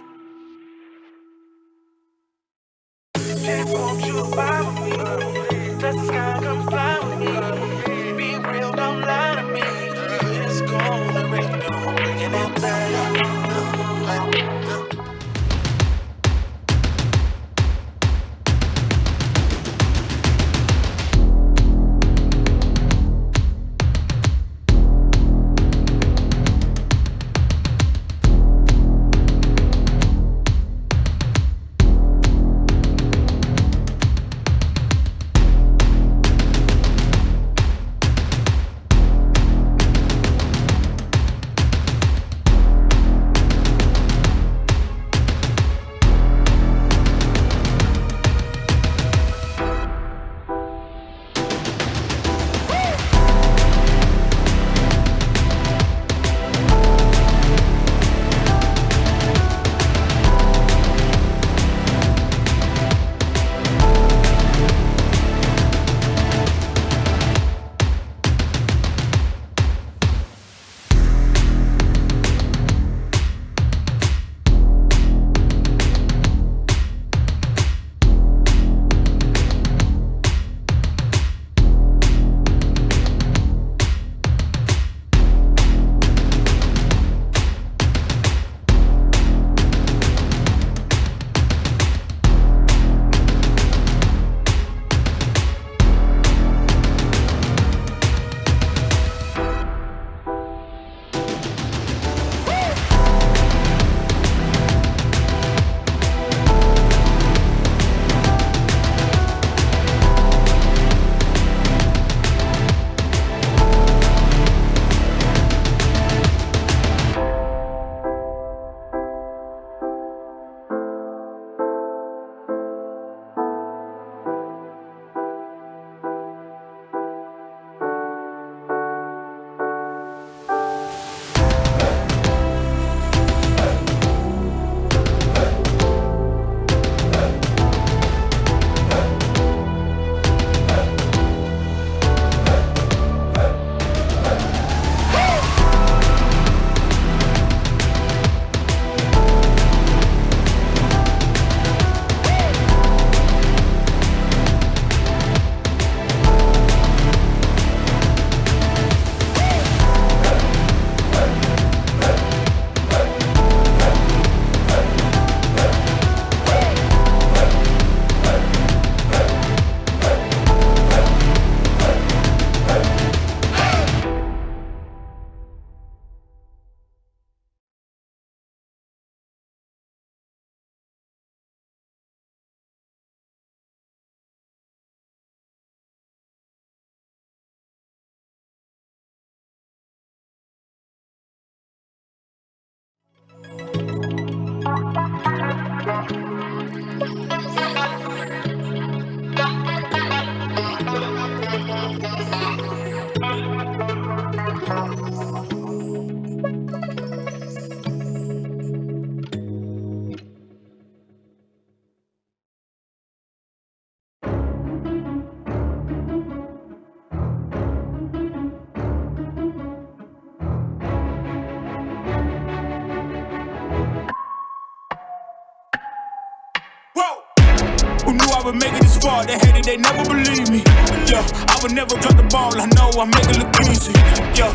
ever make it this far. They hated, they never believe me. Yeah, I would never drop the ball. I know I make it look easy. Yeah.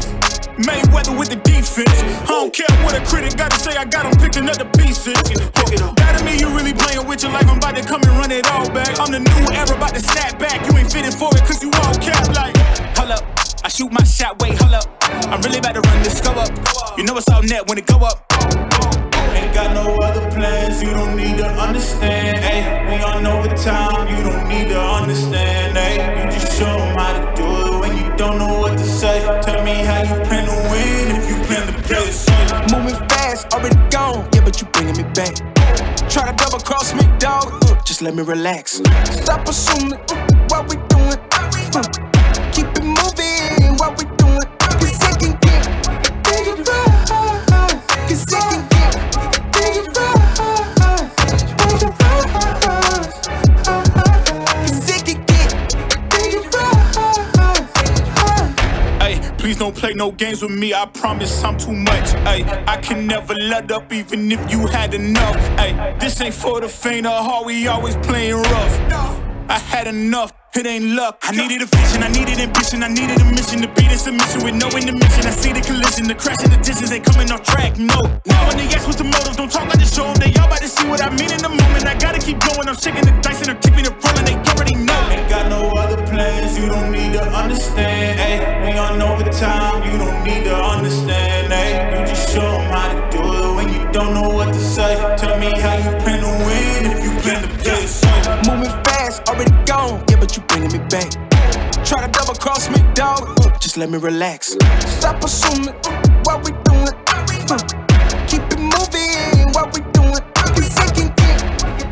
Mayweather with the defense. I don't care what a critic gotta say, I got him picking up the pieces. That to me, you really playing with your life. I'm about to come and run it all back. I'm the new era, about to snap back. You ain't fitting for it, cause you all cap like. Hold up, I shoot my shot, wait, hold up. I'm really about to run this go up. You know it's all net when it go up. Ain't got no other plans, you don't need to understand. Ay, we on overtime, you don't need to understand. Ay, you just show them how to do it when you don't know what to say. Tell me how you plan to win if you plan to play it safe.
Moving fast, already gone, yeah, but you bringing me back. Try to double cross me, dog, just let me relax. Stop assuming what we doing. Keep it moving, what we doing. Cause it can get bigger, cause it can get bigger, cause it can get bigger.
Ay, please don't play no games with me, I promise I'm too much. Ay, I can never let up even if you had enough. Ay, this ain't for the faint of heart, we always playing rough. I had enough, it ain't luck. I needed a vision, I needed ambition, I needed a mission to beat a submission with no intermission. I see the collision, the crash and the distance ain't coming off track, no. Now when they ask what's the motive, don't talk like the show them. They all about to see what I mean in the moment. I gotta keep going, I'm shaking the dice and I'm keeping it rolling. They already know. Ain't got no other plans, you don't need to understand. Ay, we on overtime, you don't need to understand. Ay, you just show them how to do it when you don't know what to say. Tell me how you plan to win if you plan to play it safe.
Moving fast, already gone, yeah, but you bringing me back. Try to double cross me, dog, just let me relax. Stop assuming what we doing. Keep it moving, what we doing. Cause it can get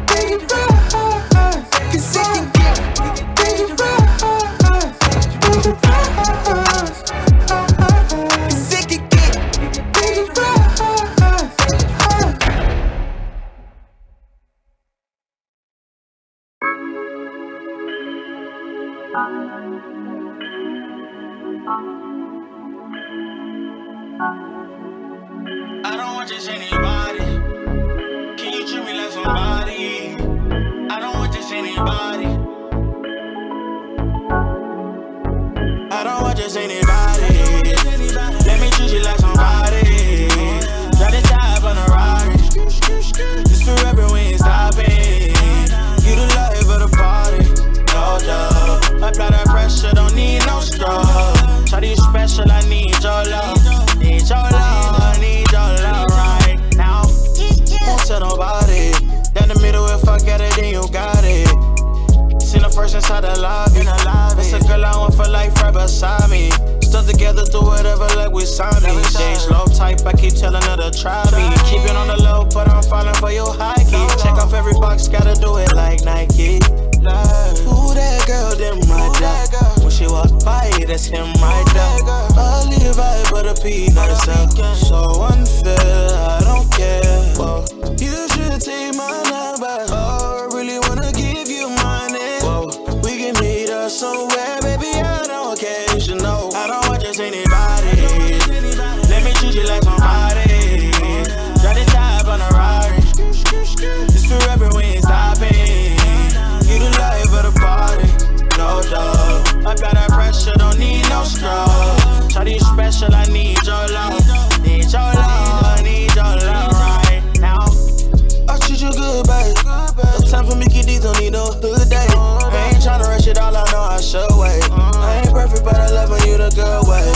bigger, cause it can get bigger, cause it can get bigger.
I don't want just anybody. Can you treat me like somebody? I don't want just anybody. I don't want just anybody. Let me treat you like somebody. Try to dive on a ride. This forever we ain't stopping. You the life of the party. No job. Apply that pressure, don't need no straw. Try to special, I need your love. Need your love, I need your love right now. Won't tell nobody. Down the middle, if I get it, then you got it. Seen the first inside the lobby. It's a girl I want for life right beside me. Stuck together through whatever, like we signed me. Change low type, I keep telling her to try me. Keep it on the low, but I'm falling for your high key. Check off every box, gotta do it like Nike. Ooh, that girl, them my dog. When she walk by, that's him, my dog. A Levi, but a peanut itself. So unfair, I don't care. Whoa. You should take my number. Oh, I really wanna give you money. Whoa. We can meet up somewhere, baby, I don't care. You should know I don't want just anybody. Let me treat you like somebody. Try to dive on a ride. This forever, we ain't stopping. You the life of the party, no doubt. Apply that pressure, don't need no straw. Try to special, I need your love. Need your love, I need your love right now. I treat you good, babe. No time for Mickey D, don't need no good day. I ain't tryna rush it all, I know I should wait. I ain't perfect, but I love when you the good way.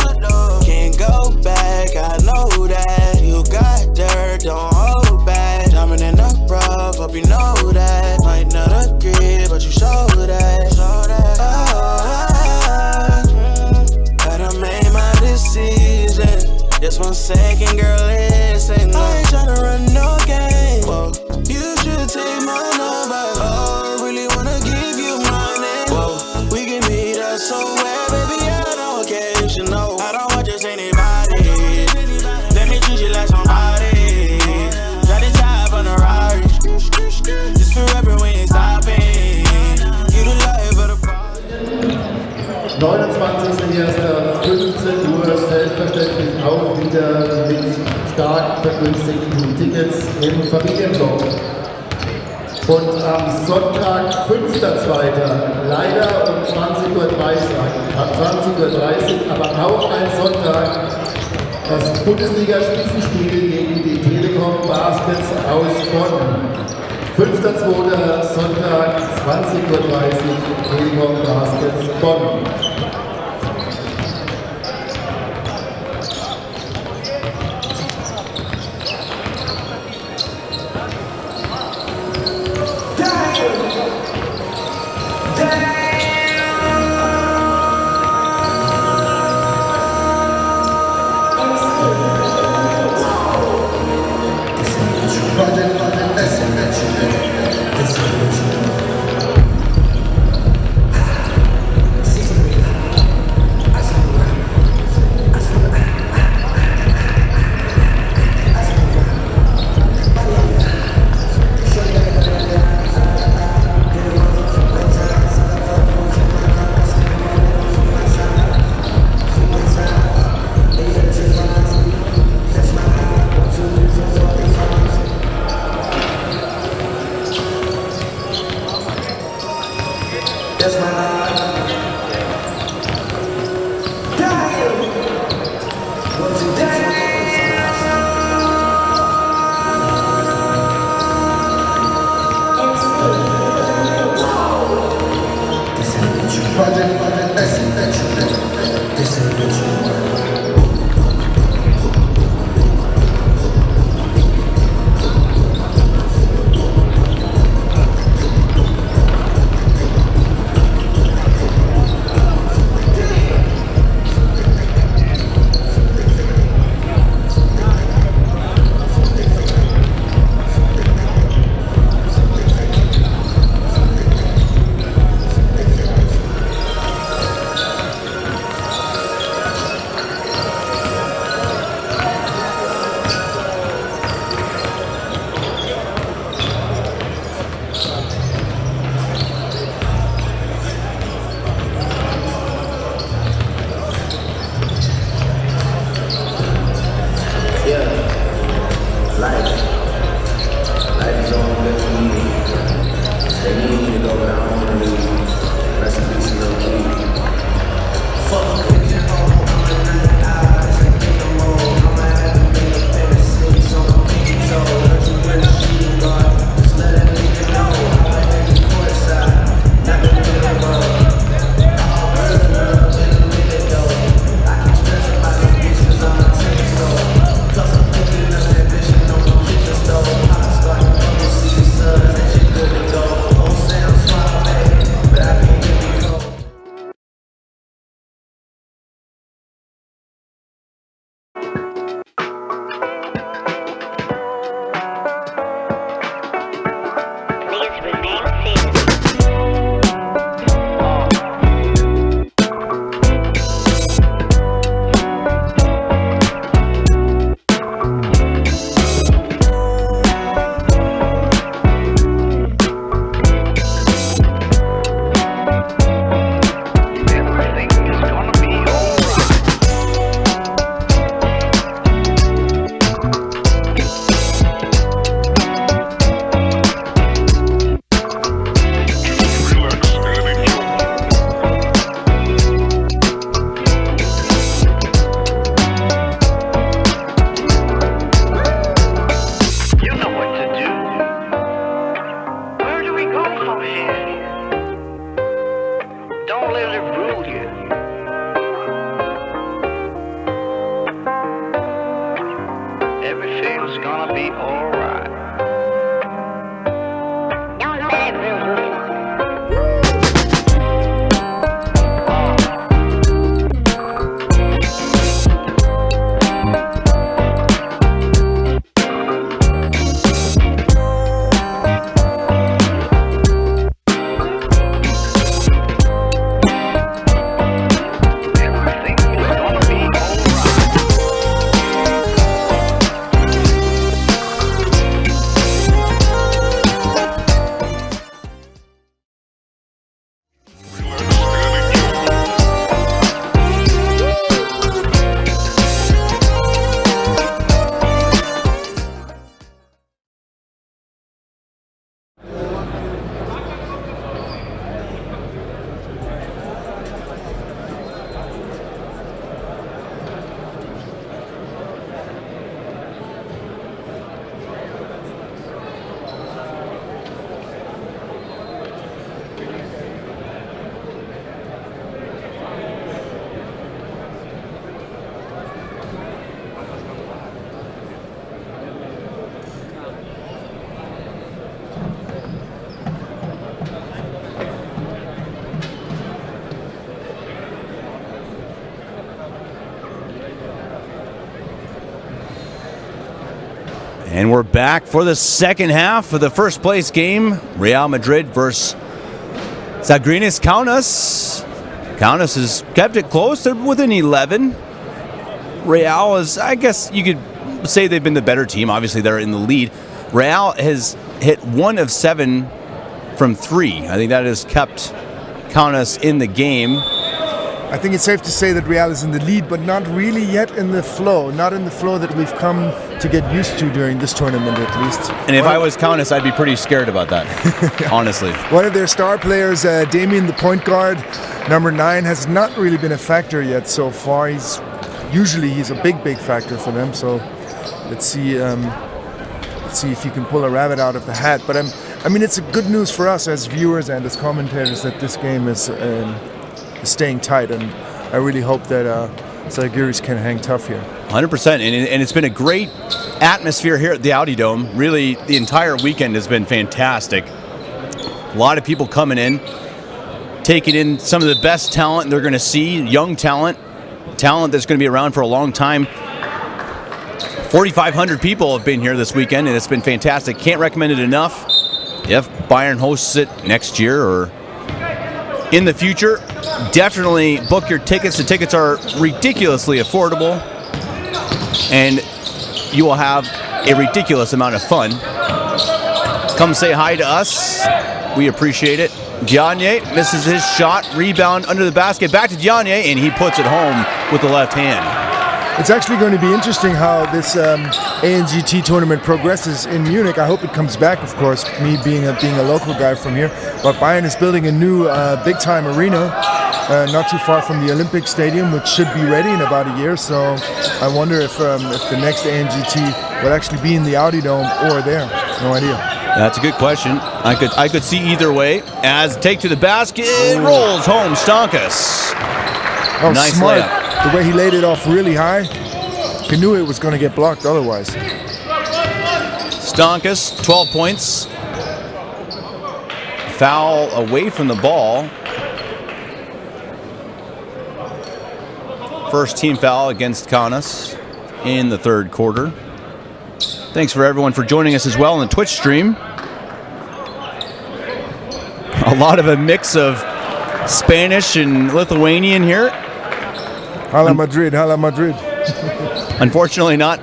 Can't go back, I know that. You got dirt, don't hold back. Diamond in the rough, hope you know that. Might not agree, but you show that. I done made my decision. Just 1 second, girl, listen. I ain't tryna run no game. Whoa. You should take my number. Oh, I really wanna give you money. Whoa. We can meet up somewhere, baby, I don't care. You should know I don't want just anybody. Let me treat you like somebody. Try to dive on a ride. This forever, we ain't stopping. You the life of the party.
29.1.15 Uhr, selbstverständlich auch wieder mit stark vergünstigten Tickets im Familienblock. Und am Sonntag, 5.2., leider um 20.30 Uhr, aber auch ein Sonntag, das Bundesliga-Spitzenspiel gegen die Telekom Baskets aus Bonn. 5.2. Sonntag, 20.30 Uhr, Telekom Baskets Bonn.
And we're back for the second half of the first place game. Real Madrid versus Zalgiris Kaunas. Kaunas has kept it close. They're within 11. Real is, I guess you could say they've been the better team. Obviously, they're in the lead. Real has hit 1 of 7 from 3. I think that has kept Kaunas in the game.
I think it's safe to say that Real is in the lead, but not really yet in the flow. Not in the flow that we've come to get used to during this tournament, at least.
And if I was Kaunas, I'd be pretty scared about that, honestly.
One of their star players, Damien, the point guard, number 9, has not really been a factor yet so far. Usually he's a big factor for them. So let's see if you can pull a rabbit out of the hat. But I mean, it's good news for us as viewers and as commentators that this game is staying tight, and I really hope that Zalgiris can hang tough here.
100%, and it's been a great atmosphere here at the Audi Dome. Really, the entire weekend has been fantastic. A lot of people coming in, taking in some of the best talent they're going to see, young talent that's going to be around for a long time. 4,500 people have been here this weekend, and it's been fantastic. Can't recommend it enough. If Bayern hosts it next year or in the future, definitely book your tickets. The tickets are ridiculously affordable, and you will have a ridiculous amount of fun. Come say hi to us. We appreciate it. Diagne misses his shot. Rebound under the basket. Back to Diagne, and he puts it home with the left hand.
It's actually going to be interesting how this ANGT tournament progresses in Munich. I hope it comes back, of course, me being a local guy from here. But Bayern is building a new big-time arena not too far from the Olympic Stadium, which should be ready in about a year. So I wonder if the next ANGT will actually be in the Audi Dome or there. No idea.
That's a good question. I could see either way. As take to the basket, rolls home Stonkus.
Oh,
nice
smart.
layup.
The way he laid it off really high. He knew it was going to get blocked otherwise.
Stonkus, 12 points. Foul away from the ball. First team foul against Kaunas in the third quarter. Thanks for everyone for joining us as well on the Twitch stream. A lot of a mix of Spanish and Lithuanian here.
Hala Madrid, hala Madrid.
Unfortunately, not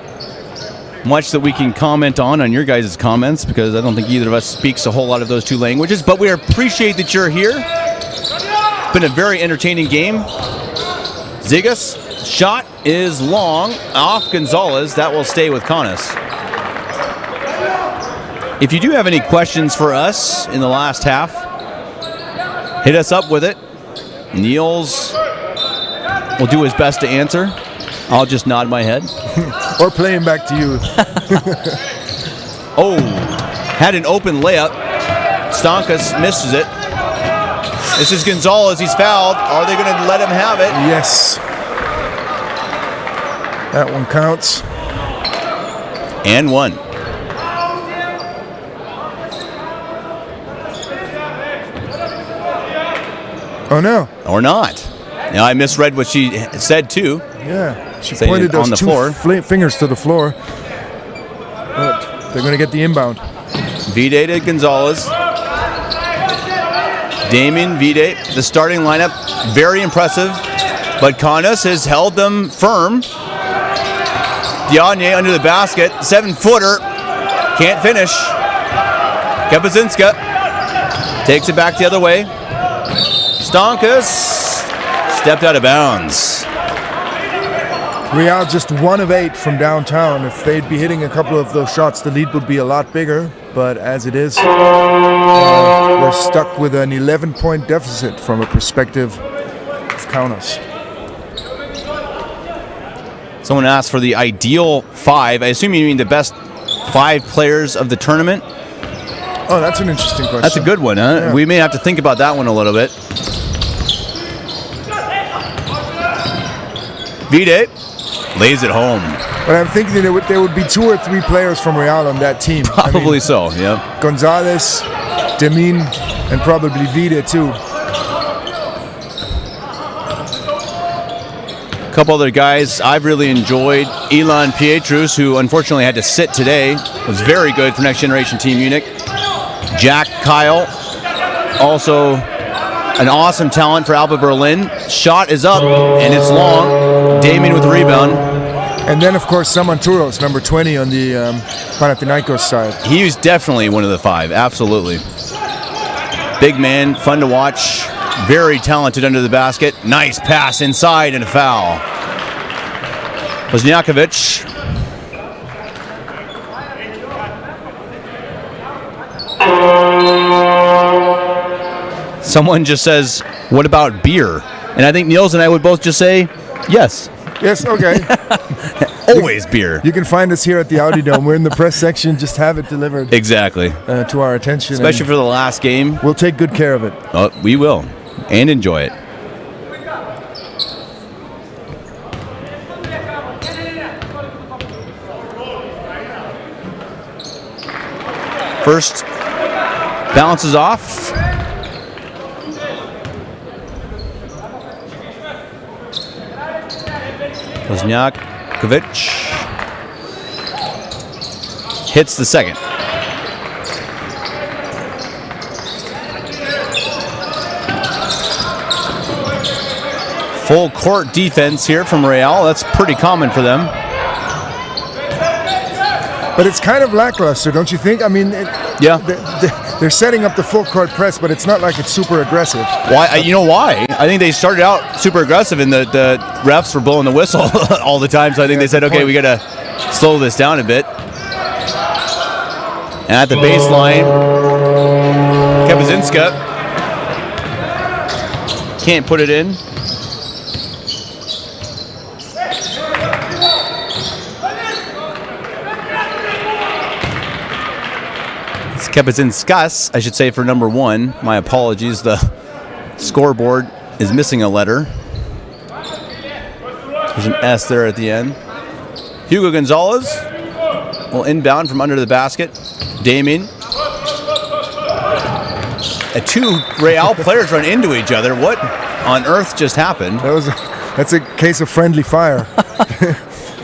much that we can comment on your guys' comments, because I don't think either of us speaks a whole lot of those two languages, but we appreciate that you're here. It's been a very entertaining game. Zigas, shot is long, off Gonzalez. That will stay with Kaunas. If you do have any questions for us in the last half, hit us up with it. Niels will do his best to answer. I'll just nod my head.
Or play him back to you.
Oh, had an open layup. Stonkus misses it. This is Gonzalez. He's fouled. Are they going to let him have it?
Yes. That one counts.
And one.
Oh, no.
Or not. Now, I misread what she said, too.
Yeah. She
Saying
pointed those
on the
two
floor.
fingers to the floor. But they're going to get the inbound.
Vide to Gonzalez. Damien Vide, the starting lineup, very impressive. But Kaunas has held them firm. Diagne under the basket, 7-footer, can't finish. Kapazinska takes it back the other way. Stonkus stepped out of bounds.
Real just 1 of 8 from downtown. If they'd be hitting a couple of those shots, the lead would be a lot bigger. But as it is, we're stuck with an 11-point deficit from a perspective of Kaunas.
Someone asked for the ideal 5. I assume you mean the best 5 players of the tournament?
Oh, that's an interesting question.
That's a good one, huh?
Yeah.
We may have to think about that one a little bit. Vide lays it home.
But I'm thinking there would be 2 or 3 players from Real on that team.
Probably so, yeah.
Gonzalez, Demin, and probably Vide too.
couple other guys I've really enjoyed. Ilan Pietrus, who unfortunately had to sit today, was very good for Next Generation Team Munich. Jack Kyle, also an awesome talent for Alba Berlin. Shot is up, and it's long. Damien with the rebound.
And then, of course, Samanturos, number 20 on the Panathinaikos side.
He was definitely one of the 5, absolutely. Big man, fun to watch. Very talented under the basket. Nice pass inside and a foul. Wozniakovic. Someone just says, what about beer? And I think Niels and I would both just say, yes.
Yes, okay.
Always beer.
You can find us here at the Audi Dome. We're in the press section. Just have it delivered.
Exactly.
To our attention.
Especially for the last game.
We'll take good care of it.
Oh, we will. And enjoy it. First bounces off. Wozniakovic hits the second. Full court defense here from Real. That's pretty common for them.
But it's kind of lackluster, don't you think? I mean,
yeah.
They're setting up the full court press, but it's not like it's super aggressive.
Why? You know why? I think they started out super aggressive, and the refs were blowing the whistle all the time. So I think they said, okay, we got to slow this down a bit. And at the baseline, Kapazinska can't put it in. Kapazinskas, I should say, for number 1. My apologies. The scoreboard is missing a letter. There's an S there at the end. Hugo Gonzalez will inbound from under the basket. Damien. Two Real players run into each other. What on earth just happened?
That's a case of friendly fire.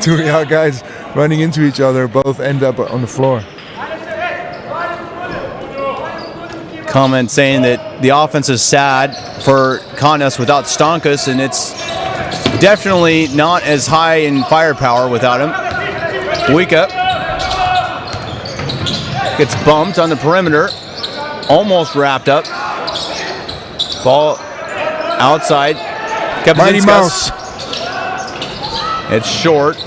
2 Real guys running into each other, both end up on the floor.
Comment saying that the offense is sad for Kaunas without Stankus, and it's definitely not as high in firepower without him. Wika gets bumped on the perimeter, almost wrapped up. Ball outside.
Mighty Mouse.
It's short.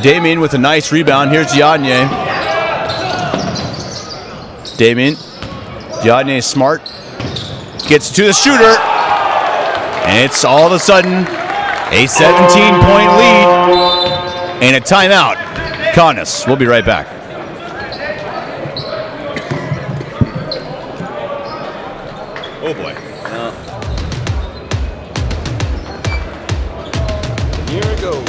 Damien with a nice rebound. Here's Yadnye. Damien. Yadnye smart, gets to the shooter, and it's all of a sudden a 17-point lead and a timeout. Kaunas, we'll be right back. Oh boy. Here it goes.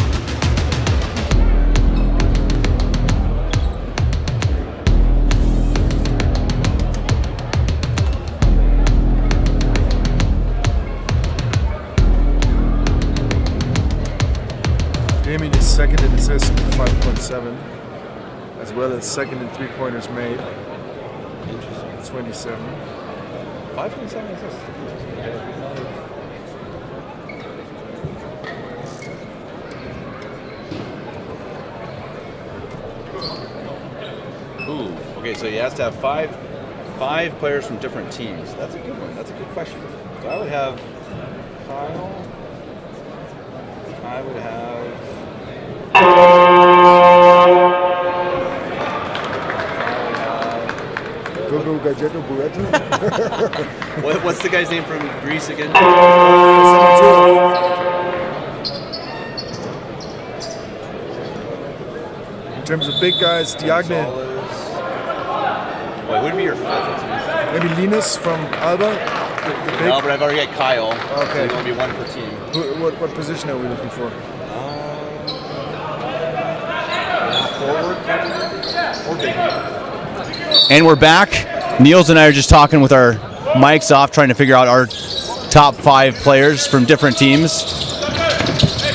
Damien is second in assists with 5.7, as well as second in three-pointers made. Interesting. 27.
5.7 assists. Ooh. Okay, so he has to have five players from different teams. That's a good one. That's a good question. So I would have Kyle. I would have. What's the guy's name from Greece again?
In terms of big guys, Diagne.
Wait, who'd be your fifth?
Maybe Linus from Alba.
No, but I've already got Kyle.
Okay.
So it's going to be one per team.
What position are we looking for?
Forward or big. And we're back. Niels and I are just talking with our mics off, trying to figure out our top 5 players from different teams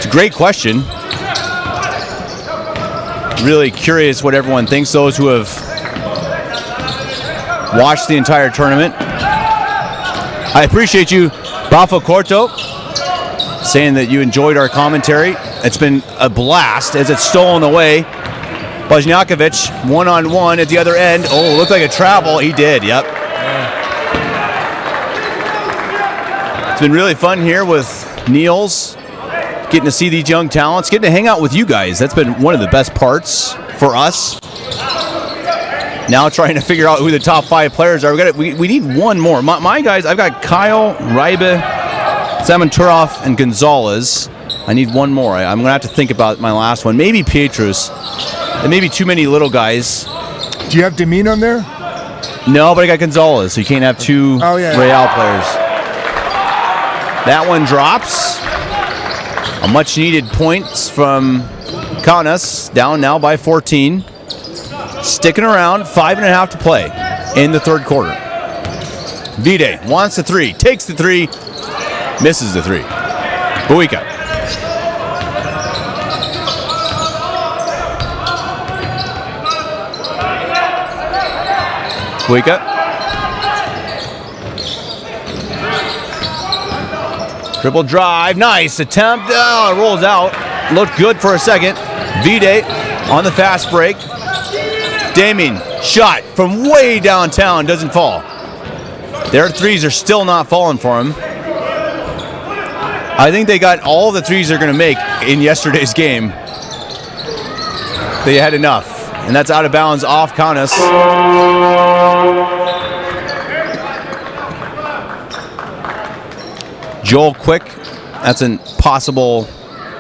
to great question. Really curious what everyone thinks, those who have watched the entire tournament. I appreciate you, Bafo Corto, saying that you enjoyed our commentary. It's been a blast as it's stolen away. Bosniakovic, one-on-one at the other end. Oh, looked like a travel. He did, yep. It's been really fun here with Niels, getting to see these young talents, getting to hang out with you guys. That's been one of the best parts for us. Now trying to figure out who the top 5 players are. We need one more. My guys, I've got Kyle, Reibe, Samanturov, and Gonzalez. I need one more. I'm going to have to think about my last one. Maybe Pietrus. And maybe too many little guys.
Do you have Demin on there?
No, but I got Gonzalez, so you can't have two Real players. That one drops. A much-needed points from Kaunas, down now by 14. Sticking around, 5.5 to play in the third quarter. Vide wants the 3, takes the 3, misses the 3. Buika. Buika. Triple drive, nice attempt. Oh, it rolls out. Looked good for a second. Vide on the fast break. Damien, shot from way downtown, doesn't fall. Their threes are still not falling for him. I think they got all the threes they're going to make in yesterday's game. They had enough. And that's out of bounds off Kaunas. Joel Quick, that's a possible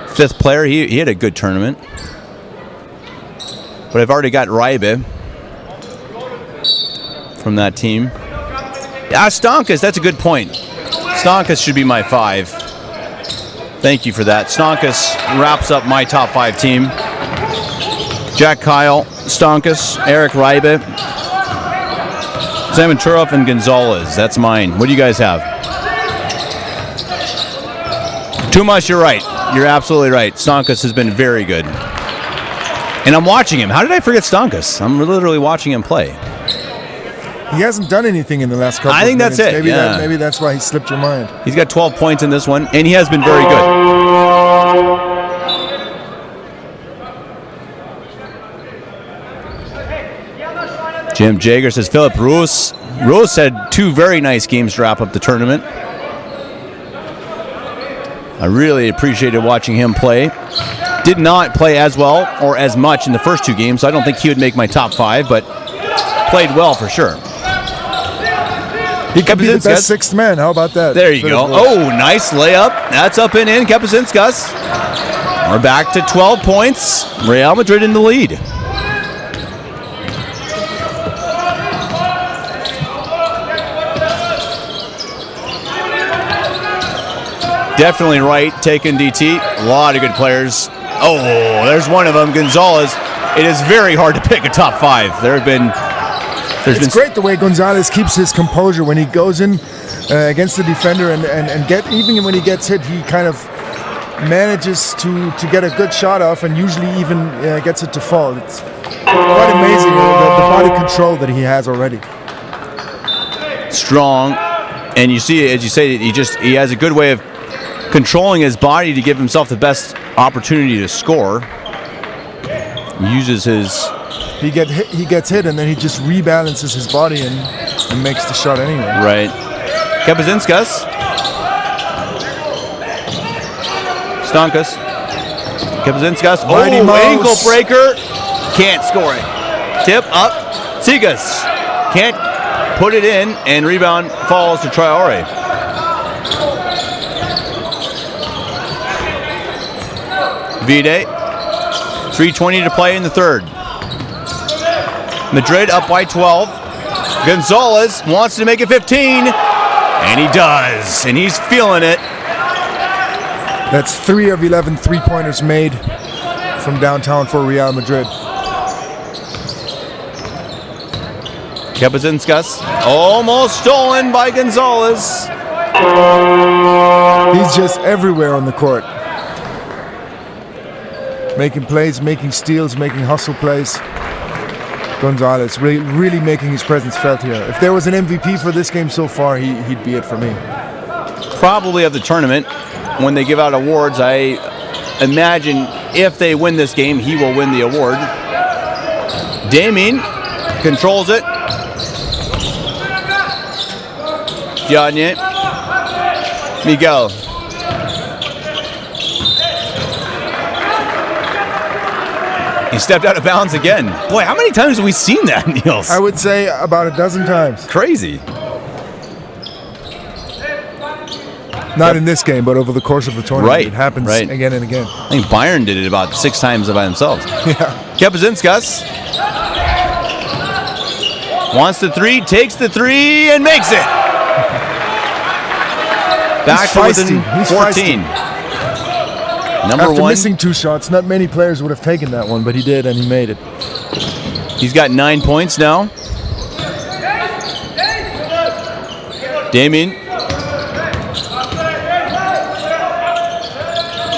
5th player. He had a good tournament. But I've already got Reibe from that team. Yeah, Stonkus, that's a good point. Stonkus should be my 5. Thank you for that. Stonkus wraps up my top 5 team. Jack Kyle, Stonkus, Eric Reibe, Simon Turov, and Gonzalez. That's mine. What do you guys have? Tumas, you're right. You're absolutely right. Stonkus has been very good. And I'm watching him. How did I forget Stonkus? I'm literally watching him play.
He hasn't done anything in the last couple of minutes.
I think that's it.
Maybe that's why he slipped your mind.
He's got 12 points in this one, and he has been very good. Jim Jager says Philip Roos. Roos had 2 very nice games to wrap up the tournament. I really appreciated watching him play. Did not play as well or as much in the first 2 games, so I don't think he would make my top 5, but played well for sure.
He could be the best 6th man. How about that?
There you go. Oh, nice layup. That's up and in. Kapazinskas. We're back to 12 points. Real Madrid in the lead. Definitely right, taking DT. A lot of good players. Oh, there's one of them, Gonzalez. It is very hard to pick a top 5. It's
great the way Gonzalez keeps his composure when he goes in against the defender and even when he gets hit, he kind of manages to get a good shot off and usually even gets it to fall. It's quite amazing the body control that he has already.
Strong, and you see, as you say, he has a good way of controlling his body to give himself the best opportunity to score. He uses his...
He gets hit, and then he just rebalances his body and makes the shot anyway.
Right. Kapazinskas. Stonkus. Kapazinskas. Oh, ankle breaker. Can't score it. Tip up. Tsigas. Can't put it in, and rebound falls to Traore. Vide. 3:20 to play in the third. Madrid up by 12. Gonzalez wants to make it 15, and he does, and he's feeling it.
That's 3 of 11 3-pointers made from downtown for Real Madrid.
Kapazinskas almost stolen by Gonzalez.
He's just everywhere on the court. making plays, making steals, making hustle plays. Gonzalez really making his presence felt here. If there was an MVP for this game so far, he'd be it for me.
Probably of the tournament. When they give out awards, I imagine if they win this game, he will win the award. Damien controls it. Diagne. Miguel. He stepped out of bounds again. Boy, how many times have we seen that, Niels?
I would say about a dozen times.
Crazy.
Not in this game, but over the course of the tournament.
Right,
It happens
right.
again and again.
I think Bayern did it about 6 times by themselves.
Yeah.
Kepazinskas wants the 3, takes the 3, and makes it. Back to within 14. Number
After
1.
missing 2 shots, not many players would have taken that one, but he did, and he made it.
He's got 9 points now. Damien.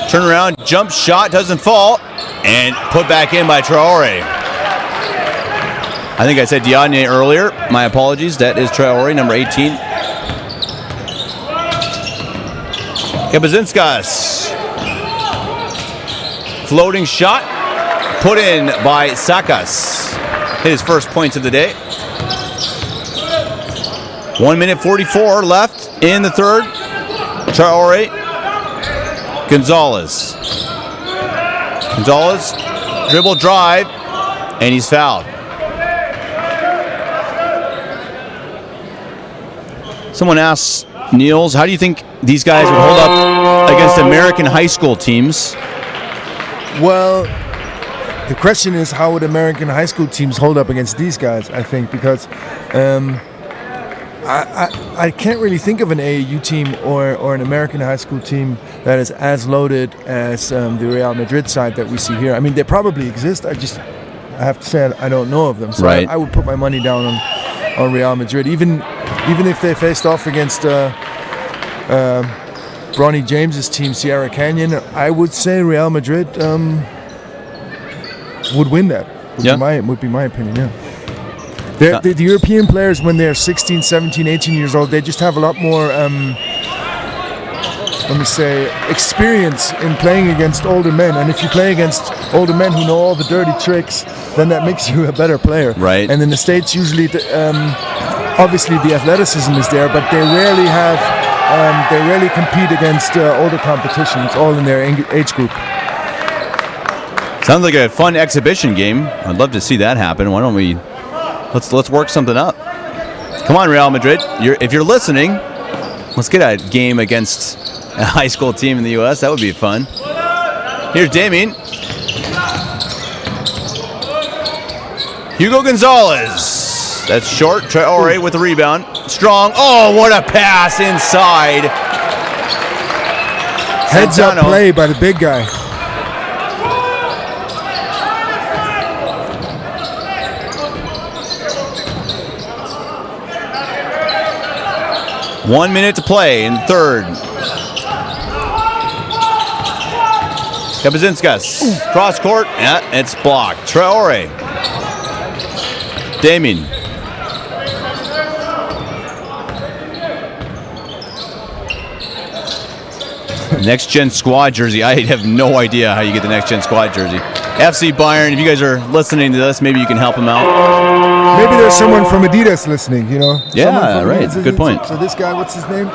Turn around, jump shot, doesn't fall, and put back in by Traore. I think I said Diagne earlier. My apologies. That is Traore, number 18. Kepazinskas. Floating shot, put in by Sakas. Hit his first points of the day. 1 minute 44 left in the third. Traore. Gonzalez. Gonzalez, dribble drive, and he's fouled. Someone asks, Niels, how do you think these guys would hold up against American high school teams?
Well, the question is, how would American high school teams hold up against these guys, I think, because I can't really think of an AAU team or an American high school team that is as loaded as the Real Madrid side that we see here. I mean, they probably exist. I have to say I don't know of them. So
right.
I would put my money down on Real Madrid, even if they faced off against Bronny James's team, Sierra Canyon. I would say Real Madrid would win that. Would be my opinion. Yeah. The European players, when they're 16, 17, 18 years old, they just have a lot more, experience in playing against older men. And if you play against older men who know all the dirty tricks, then that makes you a better player.
Right.
And in the States, usually, obviously the athleticism is there, but they rarely compete against older competition. It's all in their age group.
Sounds like a fun exhibition game. I'd love to see that happen. Why don't we... Let's work something up. Come on, Real Madrid. If you're listening, let's get a game against a high school team in the U.S. That would be fun. Here's Damien. Hugo Gonzalez. That's short. Traore with the rebound. Strong. Oh, what a pass inside.
Heads up play by the big guy.
One minute to play in the third. Kepazinskas. Cross court. Yeah, it's blocked. Traore. Damien. Next Gen Squad jersey. I have no idea how you get the Next Gen Squad jersey. FC Bayern, if you guys are listening to this, maybe you can help them out.
Maybe there's someone from Adidas listening, you know?
Yeah, right. Good point.
So this guy, what's his name?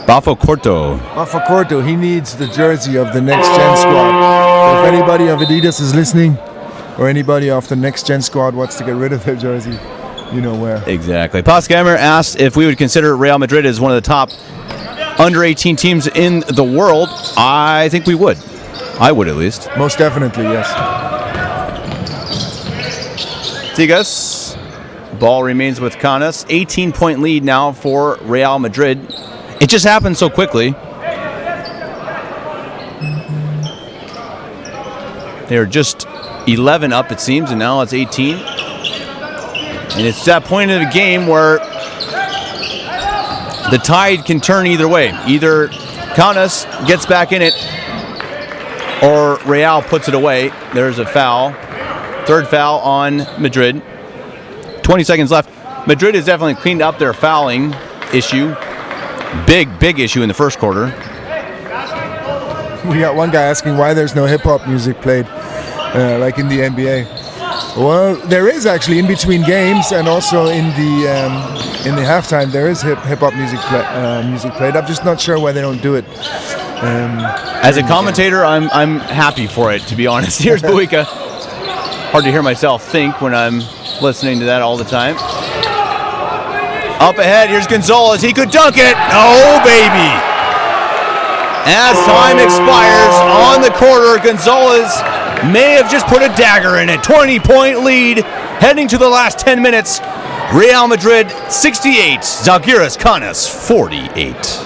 Bafo Corto.
Bafo Corto. He needs the jersey of the Next Gen Squad. So if anybody of Adidas is listening, or anybody off the Next Gen Squad wants to get rid of their jersey, you know where.
Exactly. Poscamer asked if we would consider Real Madrid as one of the top under 18 teams in the world. I think we would. I would, at least.
Most definitely, yes.
Tigas. Ball remains with Kaunas. 18-point lead now for Real Madrid. It just happened so quickly. They're just 11 up, it seems, and now it's 18. And it's that point of the game where the tide can turn either way. Either Kaunas gets back in it or Real puts it away. There's a foul. Third foul on Madrid. 20 seconds left. Madrid has definitely cleaned up their fouling issue. Big issue in the first quarter.
We got one guy asking why there's no hip-hop music played, like in the NBA. Well, there is actually in between games, and also in the halftime there is hip-hop music played. I'm just not sure why they don't do it.
As a commentator, I'm happy for it, to be honest. Here's Buika. Hard to hear myself think when I'm listening to that all the time. Up ahead, here's Gonzalez. He could dunk it. Oh, baby. As time expires on the quarter, Gonzalez may have just put a dagger in it. 20-point lead heading to the last 10 minutes. Real Madrid 68, Zalgiris Kaunas 48.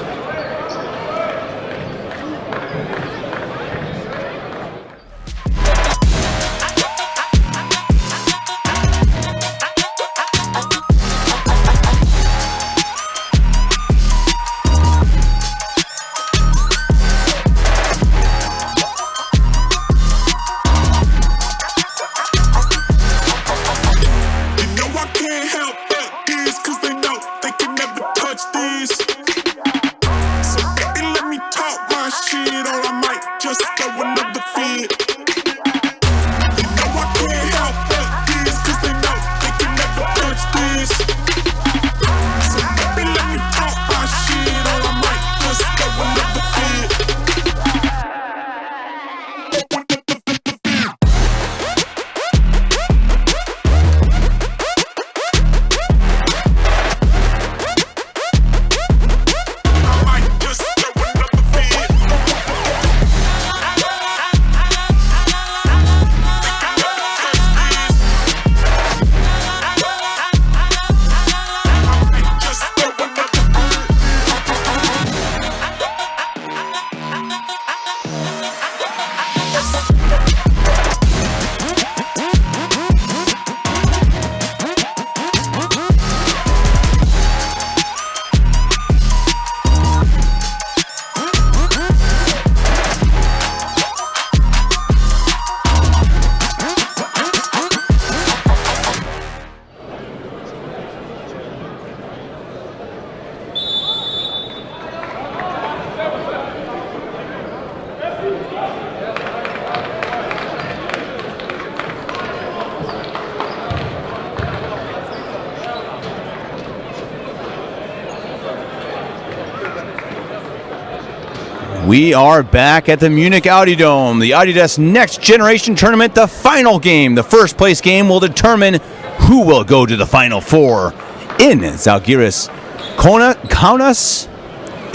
We are back at the Munich Audi Dome, the adidas Next Generation Tournament, the final game. The first place game will determine who will go to the Final Four in Zalgiris Kaunas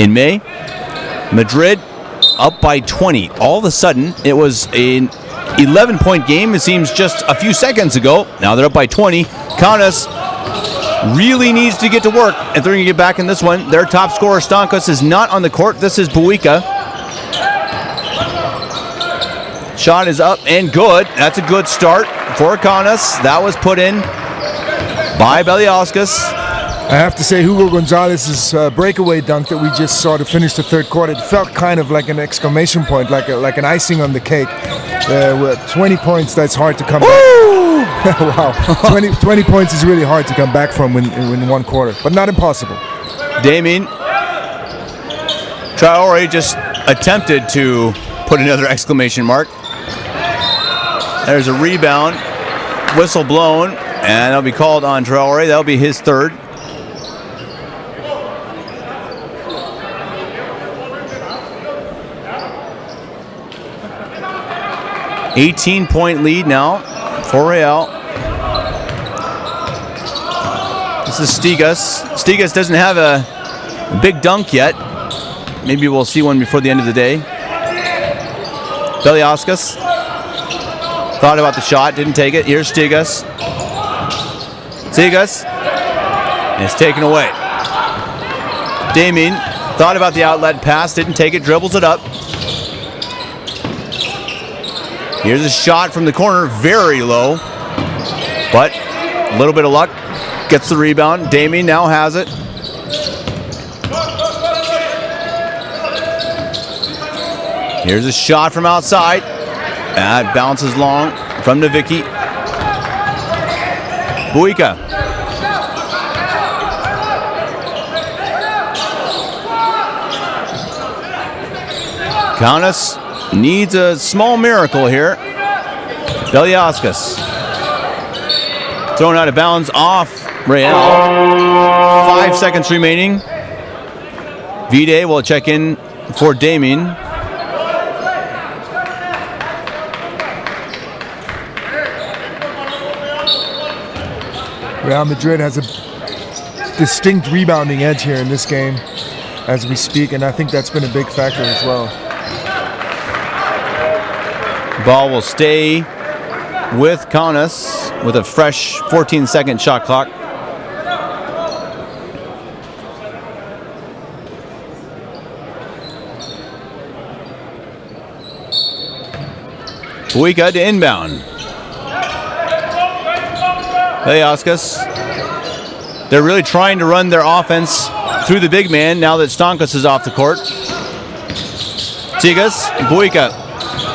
in May. Madrid up by 20. All of a sudden, it was an 11-point game, it seems, just a few seconds ago. Now they're up by 20. Kaunas really needs to get to work if they're going to get back in this one. Their top scorer, Stankos, is not on the court. This is Buika. Shot is up and good. That's a good start for Kaunas. That was put in by Beliauskas.
I have to say, Hugo Gonzalez's breakaway dunk that we just saw to finish the third quarter, it felt kind of like an exclamation point, like an icing on the cake. With 20 points, that's hard to come back. Wow, 20 points is really hard to come back from in one quarter, but not impossible.
Damien Traore just attempted to put another exclamation mark. There's a rebound, whistle blown, and that'll be called on Traore. That'll be his third. $18-point lead now for Real. This is Stigas. Stigas doesn't have a big dunk yet. Maybe we'll see one before the end of the day. Beliauskas thought about the shot, didn't take it. Here's Stigas. Stigas, and it's taken away. Damien thought about the outlet pass, didn't take it, dribbles it up. Here's a shot from the corner, very low, but a little bit of luck. Gets the rebound. Damien now has it. Here's a shot from outside. That bounces long from Nowicki. Buika. Kaunas needs a small miracle here. Beliauskas. Thrown out of bounds off Real. 5 seconds remaining. Vide will check in for Damien.
Real Madrid has a distinct rebounding edge here in this game as we speak, and I think that's been a big factor as well.
Ball will stay with Kaunas with a fresh 14-second shot clock. Buika to inbound. Beliauskas. They're really trying to run their offense through the big man now that Stonkus is off the court. Tsigas, Buika.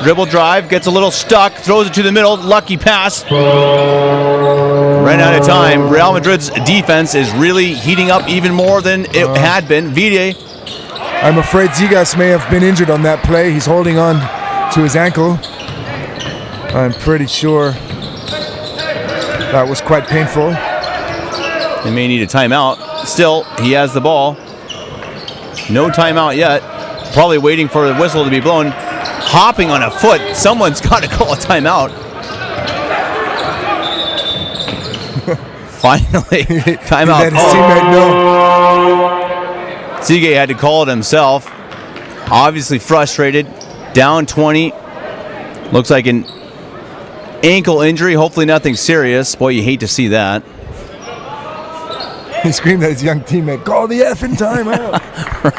Dribble drive, gets a little stuck, throws it to the middle, lucky pass. Ran out of time. Real Madrid's defense is really heating up even more than it had been. Vide.
I'm afraid Tsigas may have been injured on that play. He's holding on to his ankle. I'm pretty sure that was quite painful.
They may need a timeout. Still, he has the ball. No timeout yet. Probably waiting for the whistle to be blown. Hopping on a foot. Someone's got to call a timeout. Finally, timeout.
Let his teammate know.
Siege had to call it himself. Obviously frustrated. Down 20. Looks like an ankle injury. Hopefully nothing serious. Boy, you hate to see that.
He screamed at his young teammate, "Call the effing timeout."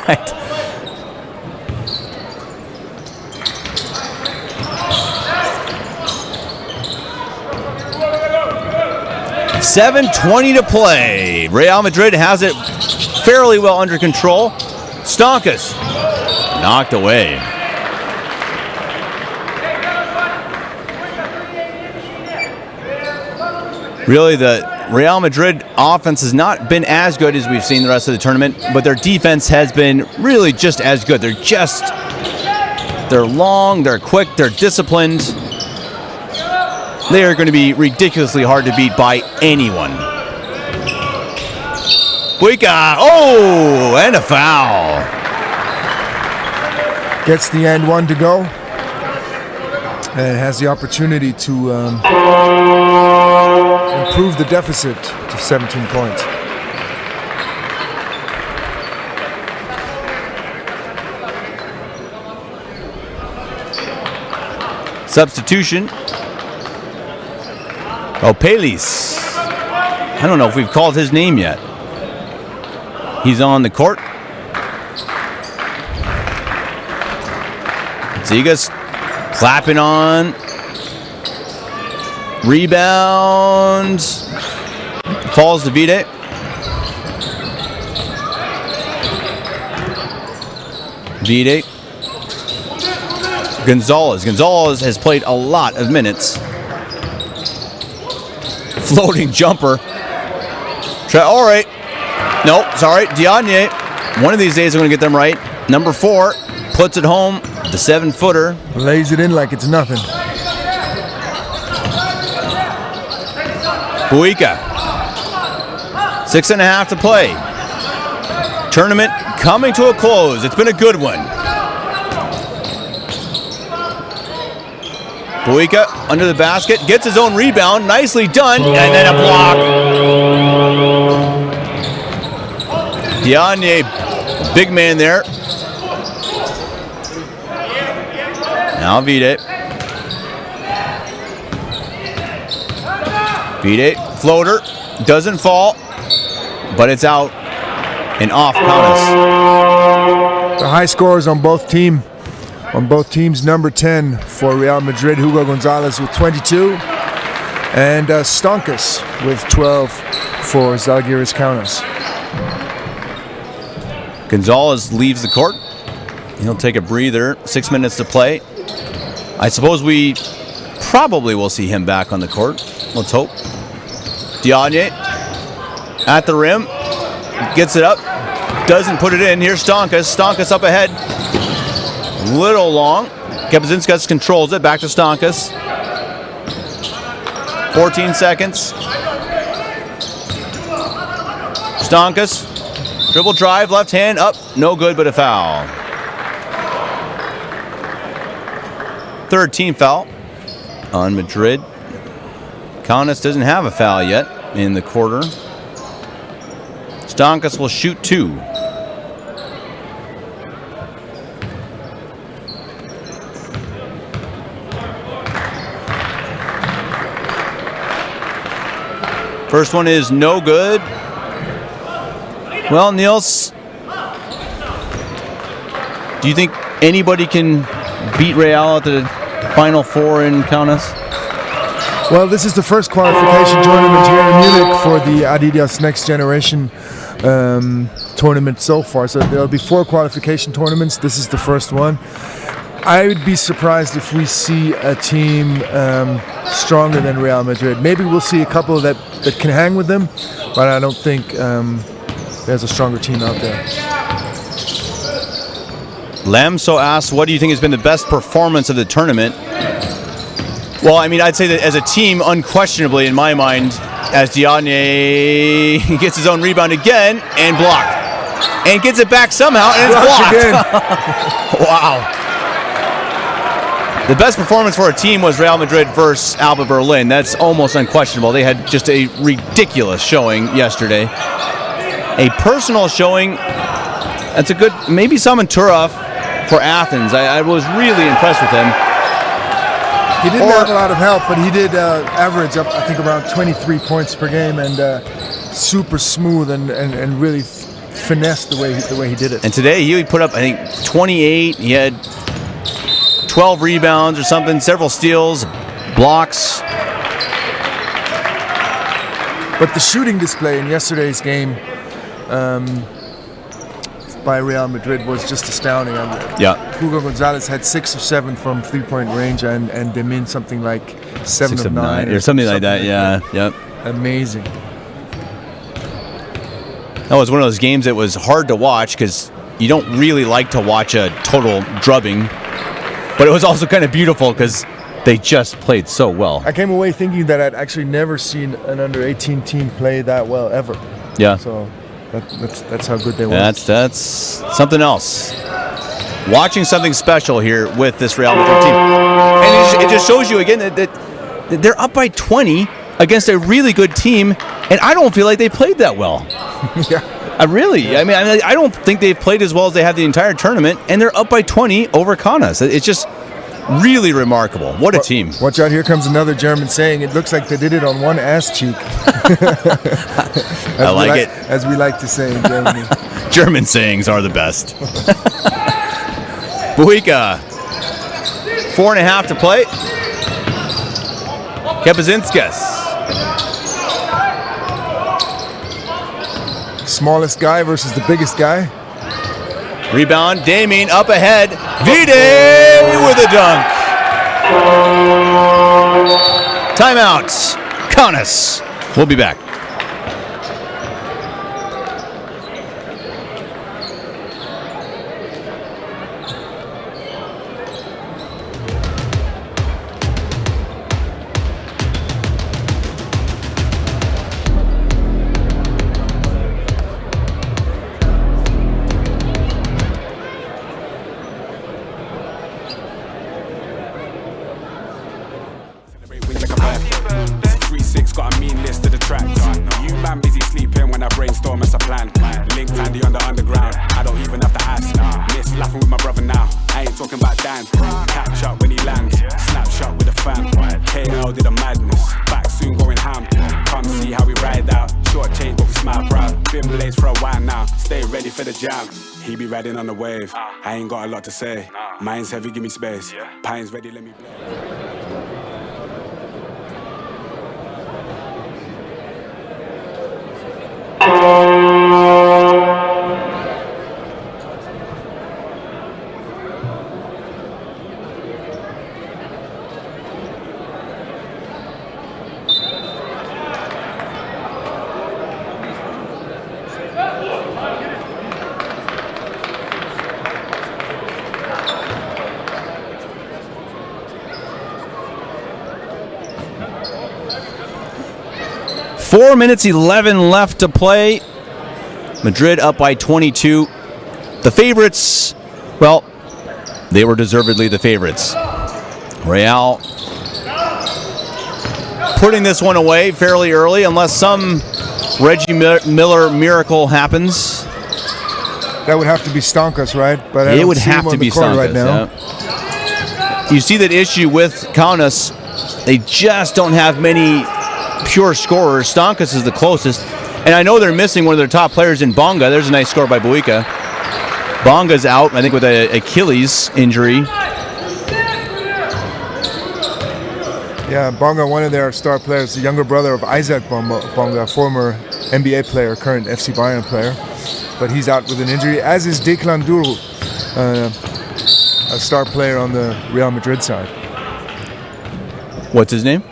Right. .720 to play. Real Madrid has it fairly well under control. Stonkus knocked away. Really, the Real Madrid offense has not been as good as we've seen the rest of the tournament, but their defense has been really just as good. They're long, they're quick, they're disciplined. They are going to be ridiculously hard to beat by anyone. Buika, oh, and a foul.
Gets the and one to go. And has the opportunity to improve the deficit to 17 points.
Substitution. Pelis. I don't know if we've called his name yet. He's on the court. Tsigas clapping on. Rebound. Falls to Vide. Vide. Gonzalez. Gonzalez has played a lot of minutes. Floating jumper. All right. Nope, sorry. Diagne. One of these days I'm going to get them right. Number 4 puts it home. The 7-footer.
Lays it in like it's nothing.
Buika. 6.5 to play. Tournament coming to a close. It's been a good one. Buika under the basket, gets his own rebound, nicely done, and then a block. Diagne, big man there. Now Vide. Vide, floater, doesn't fall, but it's out and off Kaunas.
The high scores on both teams. Number 10 for Real Madrid, Hugo Gonzalez with 22, and Stonkus with 12 for Zalgiris Kaunas.
Gonzalez leaves the court. He'll take a breather. 6 minutes to play. I suppose we probably will see him back on the court. Let's hope. Diagne at the rim. Gets it up. Doesn't put it in. Here's Stonkus. Stonkus up ahead. Little long. Kapuscinskis controls it. Back to Stonkus. 14 seconds. Stonkus. Dribble drive. Left hand up. No good, but a foul. Third team foul on Madrid. Kaunas doesn't have a foul yet in the quarter. Stonkus will shoot 2. First one is no good. Well, Niels, do you think anybody can beat Real at the Final Four in Kaunas?
Well, this is the first qualification tournament here in Munich for the Adidas Next Generation tournament so far. So there'll be 4 qualification tournaments. This is the first one. I would be surprised if we see a team stronger than Real Madrid. Maybe we'll see a couple that can hang with them, but I don't think there's a stronger team out there.
Lamso asks, what do you think has been the best performance of the tournament? Well, I mean, I'd say that as a team, unquestionably, in my mind, as Diagne gets his own rebound again and blocked. And gets it back somehow, and it's blocked.
Again.
Wow. The best performance for a team was Real Madrid versus Alba Berlin. That's almost unquestionable. They had just a ridiculous showing yesterday. A personal showing, that's a good, maybe Simon Turov for Athens. I was really impressed with him.
He didn't have a lot of help, but he did average up, I think, around 23 points per game, and super smooth and really finessed the way he did it.
And today he put up, I think, 28. He had 12 rebounds or something, several steals, blocks.
But the shooting display in yesterday's game by Real Madrid was just astounding.
Yeah.
Hugo Gonzalez had 6 of 7 from 3-point range, and Demin something like 7 of 9
or something like that. Yeah. Yep.
Amazing.
That was one of those games that was hard to watch because you don't really like to watch a total drubbing, but it was also kind of beautiful because they just played so well.
I came away thinking that I'd actually never seen an under-18 team play that well ever.
Yeah.
So that's how good they were.
That's something else. Watching something special here with this Real Madrid team. And it just shows you again that they're up by 20 against a really good team, and I don't feel like they played that well.
Yeah.
I don't think they've played as well as they have the entire tournament, and they're up by 20 over Kaunas. It's just really remarkable. What a team.
Watch out, here comes another German saying, it looks like they did it on one ass cheek.
I like it.
As we like to say in Germany.
German sayings are the best. Buika, 4.5 to play. Kapuscinskis.
Smallest guy versus the biggest guy.
Rebound, Damien up ahead. Vide with a dunk. Timeout. Kaunas. We'll be back.
He be riding on the wave. I ain't got a lot to say. Mine's heavy, give me space. Pine's ready, let me play.
4 minutes 11 left to play. Madrid up by 22. The favorites, well, they were deservedly the favorites. Real putting this one away fairly early, unless some Reggie Miller miracle happens.
That would have to be Stankas, right? But
it would have to be Stankas
right now.
Yeah. You see that issue with Kaunas. They just don't have many pure scorers. Stankas is the closest. And I know they're missing one of their top players in Bonga. There's a nice score by Buika. Bonga's out, I think, with an Achilles injury.
Yeah, Bonga, one of their star players, the younger brother of Isaac Bonga, former NBA player, current FC Bayern player. But he's out with an injury, as is Declan Duru, a star player on the Real Madrid side.
What's his name?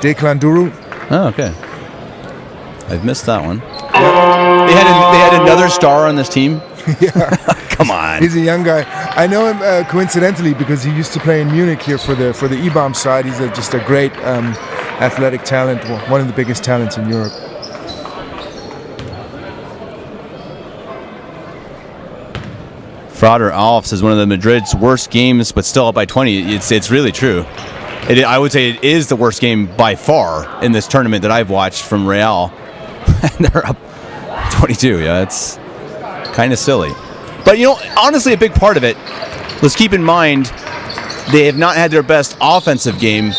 Declan Duru.
Oh, okay. I've missed that one. Yeah. They had another star on this team.
Yeah.
Come on.
He's a young guy. I know him coincidentally because he used to play in Munich here for the IBAM side. He's just a great athletic talent, one of the biggest talents in Europe.
Frater Alf says one of the Madrid's worst games, but still up by 20. It's really true. I would say it is the worst game by far in this tournament that I've watched from Real. And they're up 22. Yeah, it's kind of silly. But, honestly, a big part of it, let's keep in mind, they have not had their best offensive game,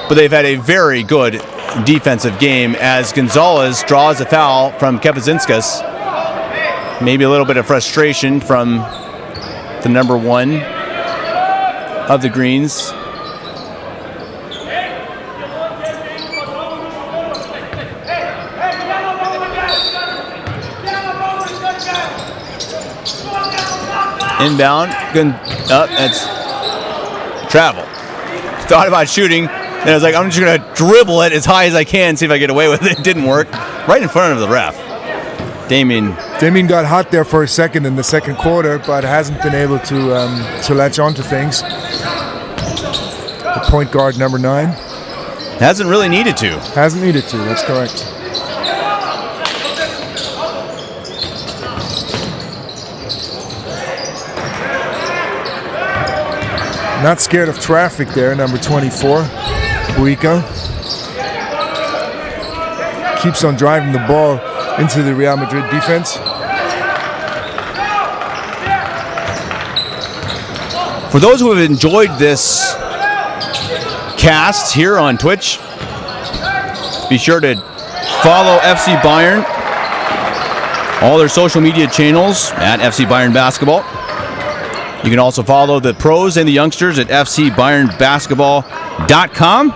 but they've had a very good defensive game as Gonzalez draws a foul from Kepazinskas. Maybe a little bit of frustration from the number one of the Greens. Inbound, that's travel. Thought about shooting, and I was like, I'm just gonna dribble it as high as I can, see if I get away with it. It didn't work. Right in front of the ref. Damien
got hot there for a second in the second quarter, but hasn't been able to latch on to things. The point guard, number 9.
Hasn't really needed to.
Hasn't needed to, that's correct. Not scared of traffic there, number 24, Buika. Keeps on driving the ball into the Real Madrid defense.
For those who have enjoyed this cast here on Twitch, be sure to follow FC Bayern, all their social media channels at FC Bayern Basketball. You can also follow the pros and the youngsters at fcbayernbasketball.com.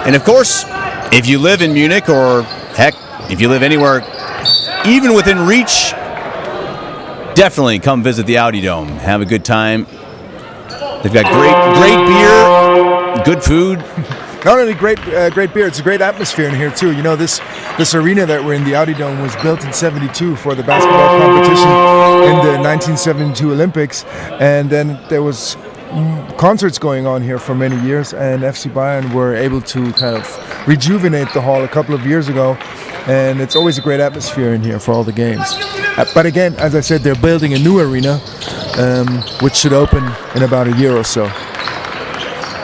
And of course, if you live in Munich, or heck, if you live anywhere even within reach, definitely come visit the Audi Dome. Have a good time. They've got great beer, good food.
Not only great beer, it's a great atmosphere in here too. This arena that we're in, the Audi Dome, was built in '72 for the basketball competition in the 1972 Olympics, and then there was concerts going on here for many years, and FC Bayern were able to kind of rejuvenate the hall a couple of years ago, and it's always a great atmosphere in here for all the games. But again, as I said, they're building a new arena, which should open in about a year or so.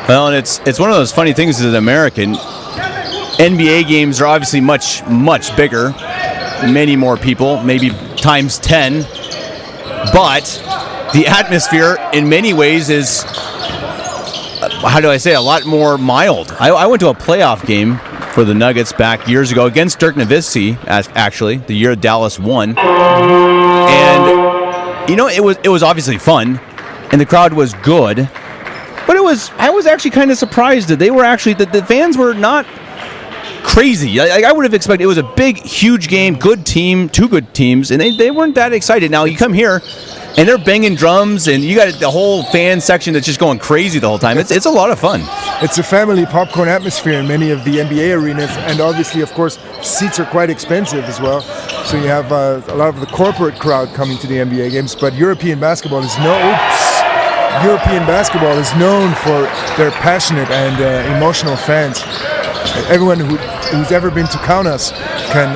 Well, and it's one of those funny things as an American. NBA games are obviously much bigger, many more people, maybe times 10. But the atmosphere, in many ways, is, how do I say, a lot more mild. I went to a playoff game for the Nuggets back years ago against Dirk Nowitzki, actually, the year Dallas won. And it was obviously fun, and the crowd was good. But I was actually kind of surprised that they were actually, the fans were not crazy. I would have expected, it was a big, huge game, good team, two good teams, and they weren't that excited. Now you come here, and they're banging drums, and you got the whole fan section that's just going crazy the whole time. It's a lot of fun. It's
a family popcorn atmosphere in many of the NBA arenas, and obviously, of course, seats are quite expensive as well. So you have a lot of the corporate crowd coming to the NBA games, but European basketball is European basketball is known for their passionate and emotional fans. everyone who's ever been to Kaunas can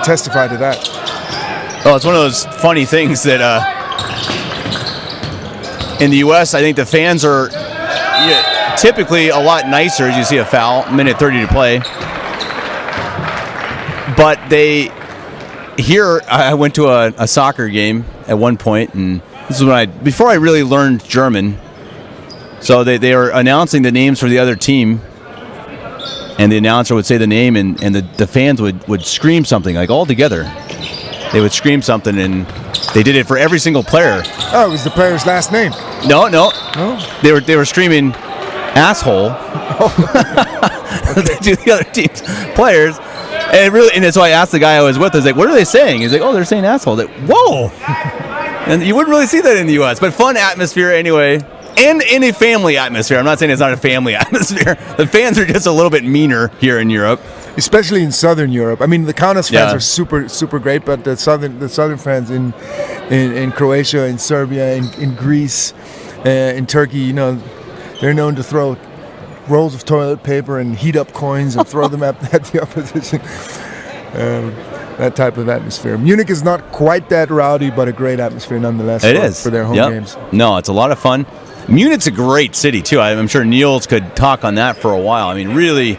testify to that.
Well, it's one of those funny things that in the U.S., I think the fans are typically a lot nicer as you see a foul, minute 30 to play. But here, I went to a soccer game at one point, and this is when before I really learned German. So they were announcing the names for the other team, and the announcer would say the name, and the fans would scream something, like all together. They would scream something, and they did it for every single player.
Oh, it was the player's last name.
No. They were screaming asshole. They do the other team's players. And so I asked the guy I was with, I was like, what are they saying? He's like, oh, they're saying asshole. Like, whoa. And you wouldn't really see that in the U.S., but fun atmosphere anyway. And in a family atmosphere. I'm not saying it's not a family atmosphere. The fans are just a little bit meaner here in Europe.
Especially in Southern Europe. I mean, the Kaunas fans are super, super great, but the Southern fans in Croatia, in Serbia, in Greece, in Turkey, they're known to throw rolls of toilet paper and heat up coins and throw them at the opposition. That type of atmosphere. Munich is not quite that rowdy, but a great atmosphere nonetheless for their home games.
No, it's a lot of fun. Munich's a great city, too. I'm sure Niels could talk on that for a while. I mean, really,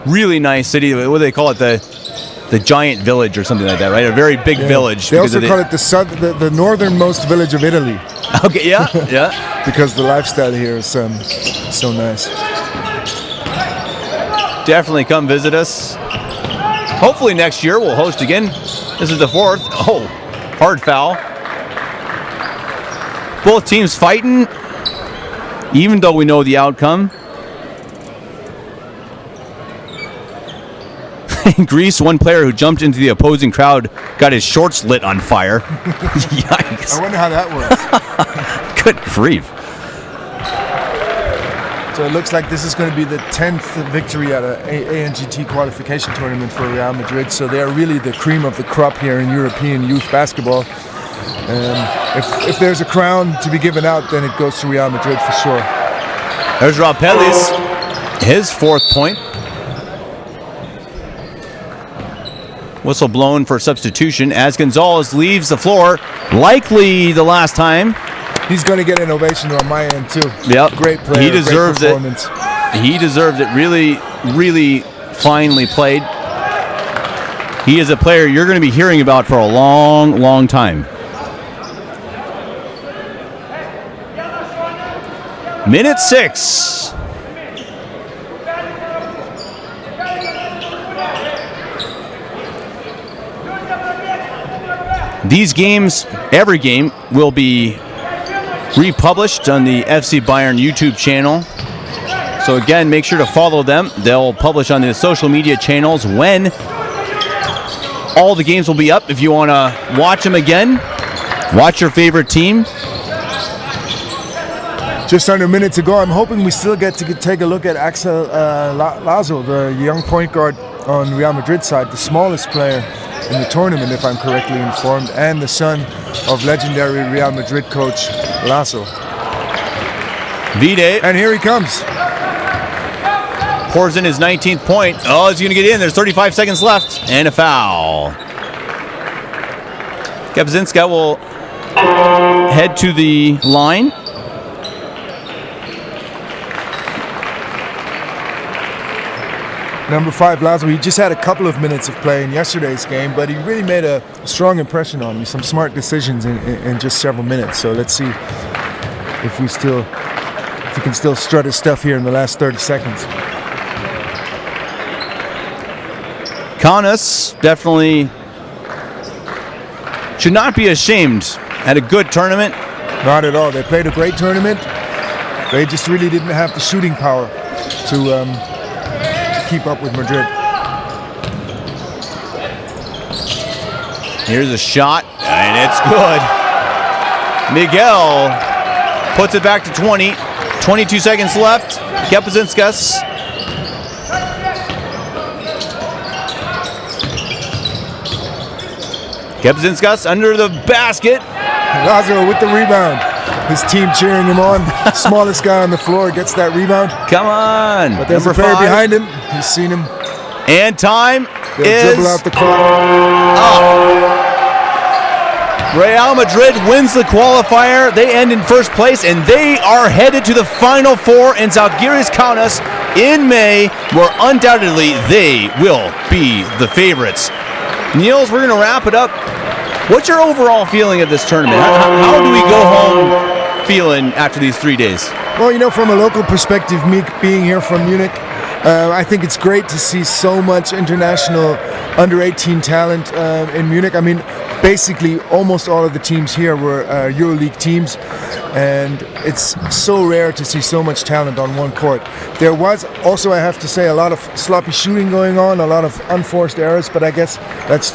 really nice city. What do they call it? The giant village or something like that, right? A very big village.
They also call it the northernmost village of Italy.
Okay, yeah.
Because the lifestyle here is so nice.
Definitely come visit us. Hopefully next year we'll host again. This is the 4th. Oh, hard foul. Both teams fighting, even though we know the outcome. In Greece, one player who jumped into the opposing crowd got his shorts lit on fire. Yikes.
I wonder how that works.
Good grief.
So it looks like this is going to be the 10th victory at an ANGT qualification tournament for Real Madrid. So they are really the cream of the crop here in European youth basketball. If there's a crown to be given out, then it goes to Real Madrid for sure.
There's Rob Pellis, his 4th point. Whistle blown for substitution as Gonzalez leaves the floor, likely the last time.
He's going to get an ovation on my end, too.
Yep.
Great player.
He deserves it. He deserved it. Really, really finely played. He is a player you're going to be hearing about for a long, long time. Minute 6. These games, every game, will be republished on the FC Bayern YouTube channel. So again, make sure to follow them. They'll publish on the social media channels when all the games will be up. If you want to watch them again, watch your favorite team.
Just under a minute to go. I'm hoping we still get to take a look at Axel Lazo, the young point guard on Real Madrid side, the smallest player in the tournament, if I'm correctly informed, and the son of legendary Real Madrid coach Lazo.
Vide.
And here he comes.
Pours in his 19th point. Oh, he's going to get in. There's 35 seconds left. And a foul. Kapczynska will head to the line.
Number 5, Lazo, he just had a couple of minutes of play in yesterday's game, but he really made a strong impression on me. Some smart decisions in just several minutes. So let's see if we can still strut his stuff here in the last 30 seconds.
Kaunas definitely should not be ashamed. Had a good tournament.
Not at all. They played a great tournament. They just really didn't have the shooting power to keep up with Madrid.
Here's a shot, and it's good. Miguel puts it back to 20. 22 seconds left. Kapczynska. Kapczynska under the basket.
Lazo with the rebound. his team cheering him on. Smallest guy on the floor gets that rebound.
Come on.
But there's
Number
a player
5.
behind him. He's seen him.
And time
They'll
is
dribble out the clock.
Real Madrid wins the qualifier. They end in first place, and they are headed to the Final Four in Zalgiris Kaunas in May, where undoubtedly they will be the favorites. Niels, we're going to wrap it up. What's your overall feeling of this tournament? How do we go home feeling after these 3 days?
Well, you know, from a local perspective, me being here from Munich, I think it's great to see so much international under-18 talent in Munich. I mean, basically almost all of the teams here were EuroLeague teams, and it's so rare to see so much talent on one court. There was also, I have to say, a lot of sloppy shooting going on, a lot of unforced errors, but I guess that's